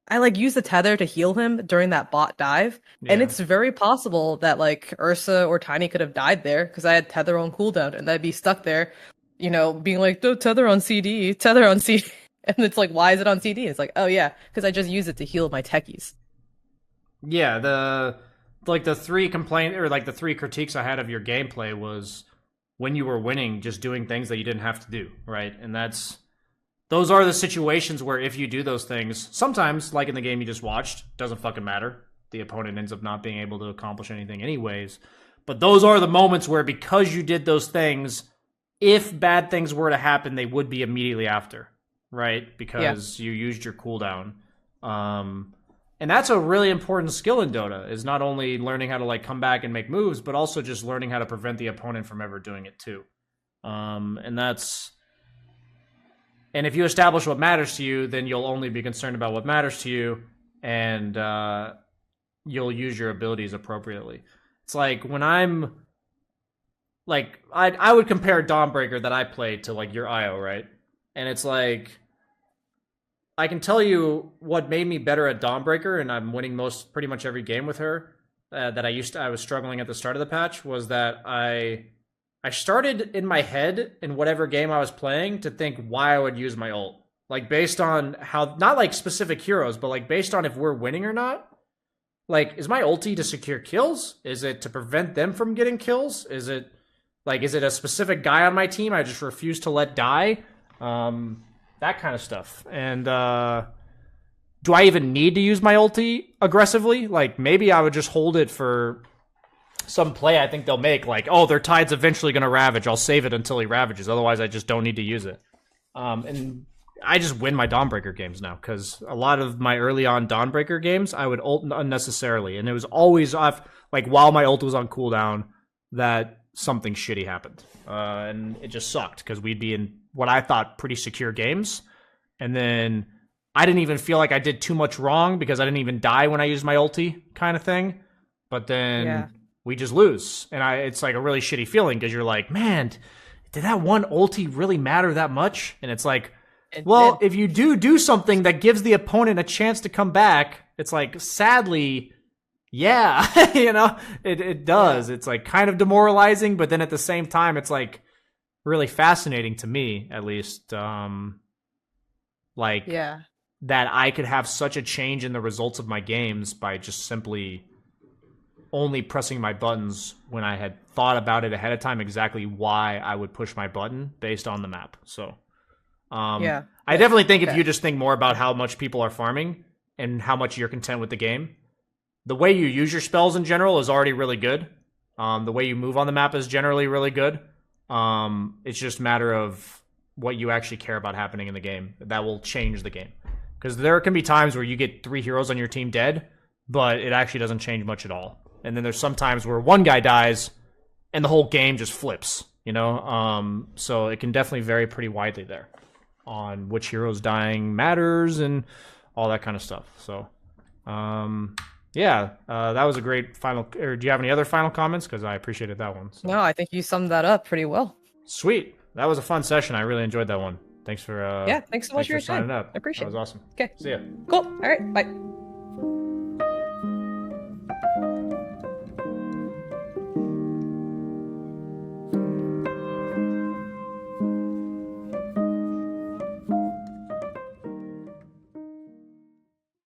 I used the tether to heal him during that bot dive. Yeah. And it's very possible that Ursa or Tiny could have died there because I had tether on cooldown, and I'd be stuck there, being no, tether on CD, tether on CD. And it's why is it on CD? It's oh yeah, because I just use it to heal my techies. Yeah, the three the three critiques I had of your gameplay was when you were winning, just doing things that you didn't have to do, right? And those are the situations where if you do those things, sometimes, like in the game you just watched, doesn't fucking matter. The opponent ends up not being able to accomplish anything anyways. But those are the moments where, because you did those things, if bad things were to happen, they would be immediately after, right? Because you used your cooldown. And that's a really important skill in Dota, is not only learning how to come back and make moves, but also just learning how to prevent the opponent from ever doing it too. And if you establish what matters to you, then you'll only be concerned about what matters to you, and you'll use your abilities appropriately. It's when I'm I would compare Dawnbreaker that I played to your IO, right? And it's I can tell you what made me better at Dawnbreaker, and I'm winning pretty much every game with her, that I was struggling at the start of the patch, was that I started in my head in whatever game I was playing to think why I would use my ult. Based on how, not specific heroes, but based on if we're winning or not. Is my ulti to secure kills? Is it to prevent them from getting kills? Is it a specific guy on my team I just refuse to let die? That kind of stuff. And do I even need to use my ulti aggressively? Like, maybe I would just hold it for some play I think they'll make. Like, oh, their tide's eventually going to Ravage. I'll save it until he Ravages. Otherwise, I just don't need to use it. And I just win my Dawnbreaker games now, because a lot of my early on Dawnbreaker games, I would ult unnecessarily. And it was always off, like, while my ult was on cooldown, that something shitty happened. And it just sucked, because we'd be in what I thought pretty secure games. And then I didn't even feel like I did too much wrong, because I didn't even die when I used my ulti, kind of thing. But then we just lose. And it's like a really shitty feeling, because you're like, man, did that one ulti really matter that much? And it's like, well, if you do something that gives the opponent a chance to come back, it's like, sadly, yeah, you know, it does. It's like kind of demoralizing, but then at the same time, it's like really fascinating to me, at least. Like, that I could have such a change in the results of my games by just simply only pressing my buttons when I had thought about it ahead of time, exactly why I would push my button based on the map. So, I definitely think if you just think more about how much people are farming and how much you're content with the game, the way you use your spells in general is already really good. The way you move on the map is generally really good. It's just a matter of what you actually care about happening in the game. That will change the game. Because there can be times where you get 3 heroes on your team dead, but it actually doesn't change much at all. And then there's some times where one guy dies and the whole game just flips, you know? So it can definitely vary pretty widely there on which heroes dying matters and all that kind of stuff. So, that was a great final. Or do you have any other final comments? Because I appreciated that one. So. No, I think you summed that up pretty well. Sweet. That was a fun session. I really enjoyed that one. Thanks for thanks so much for your time. signing up. I appreciate it. That was awesome. Okay. See ya. Cool. All right. Bye.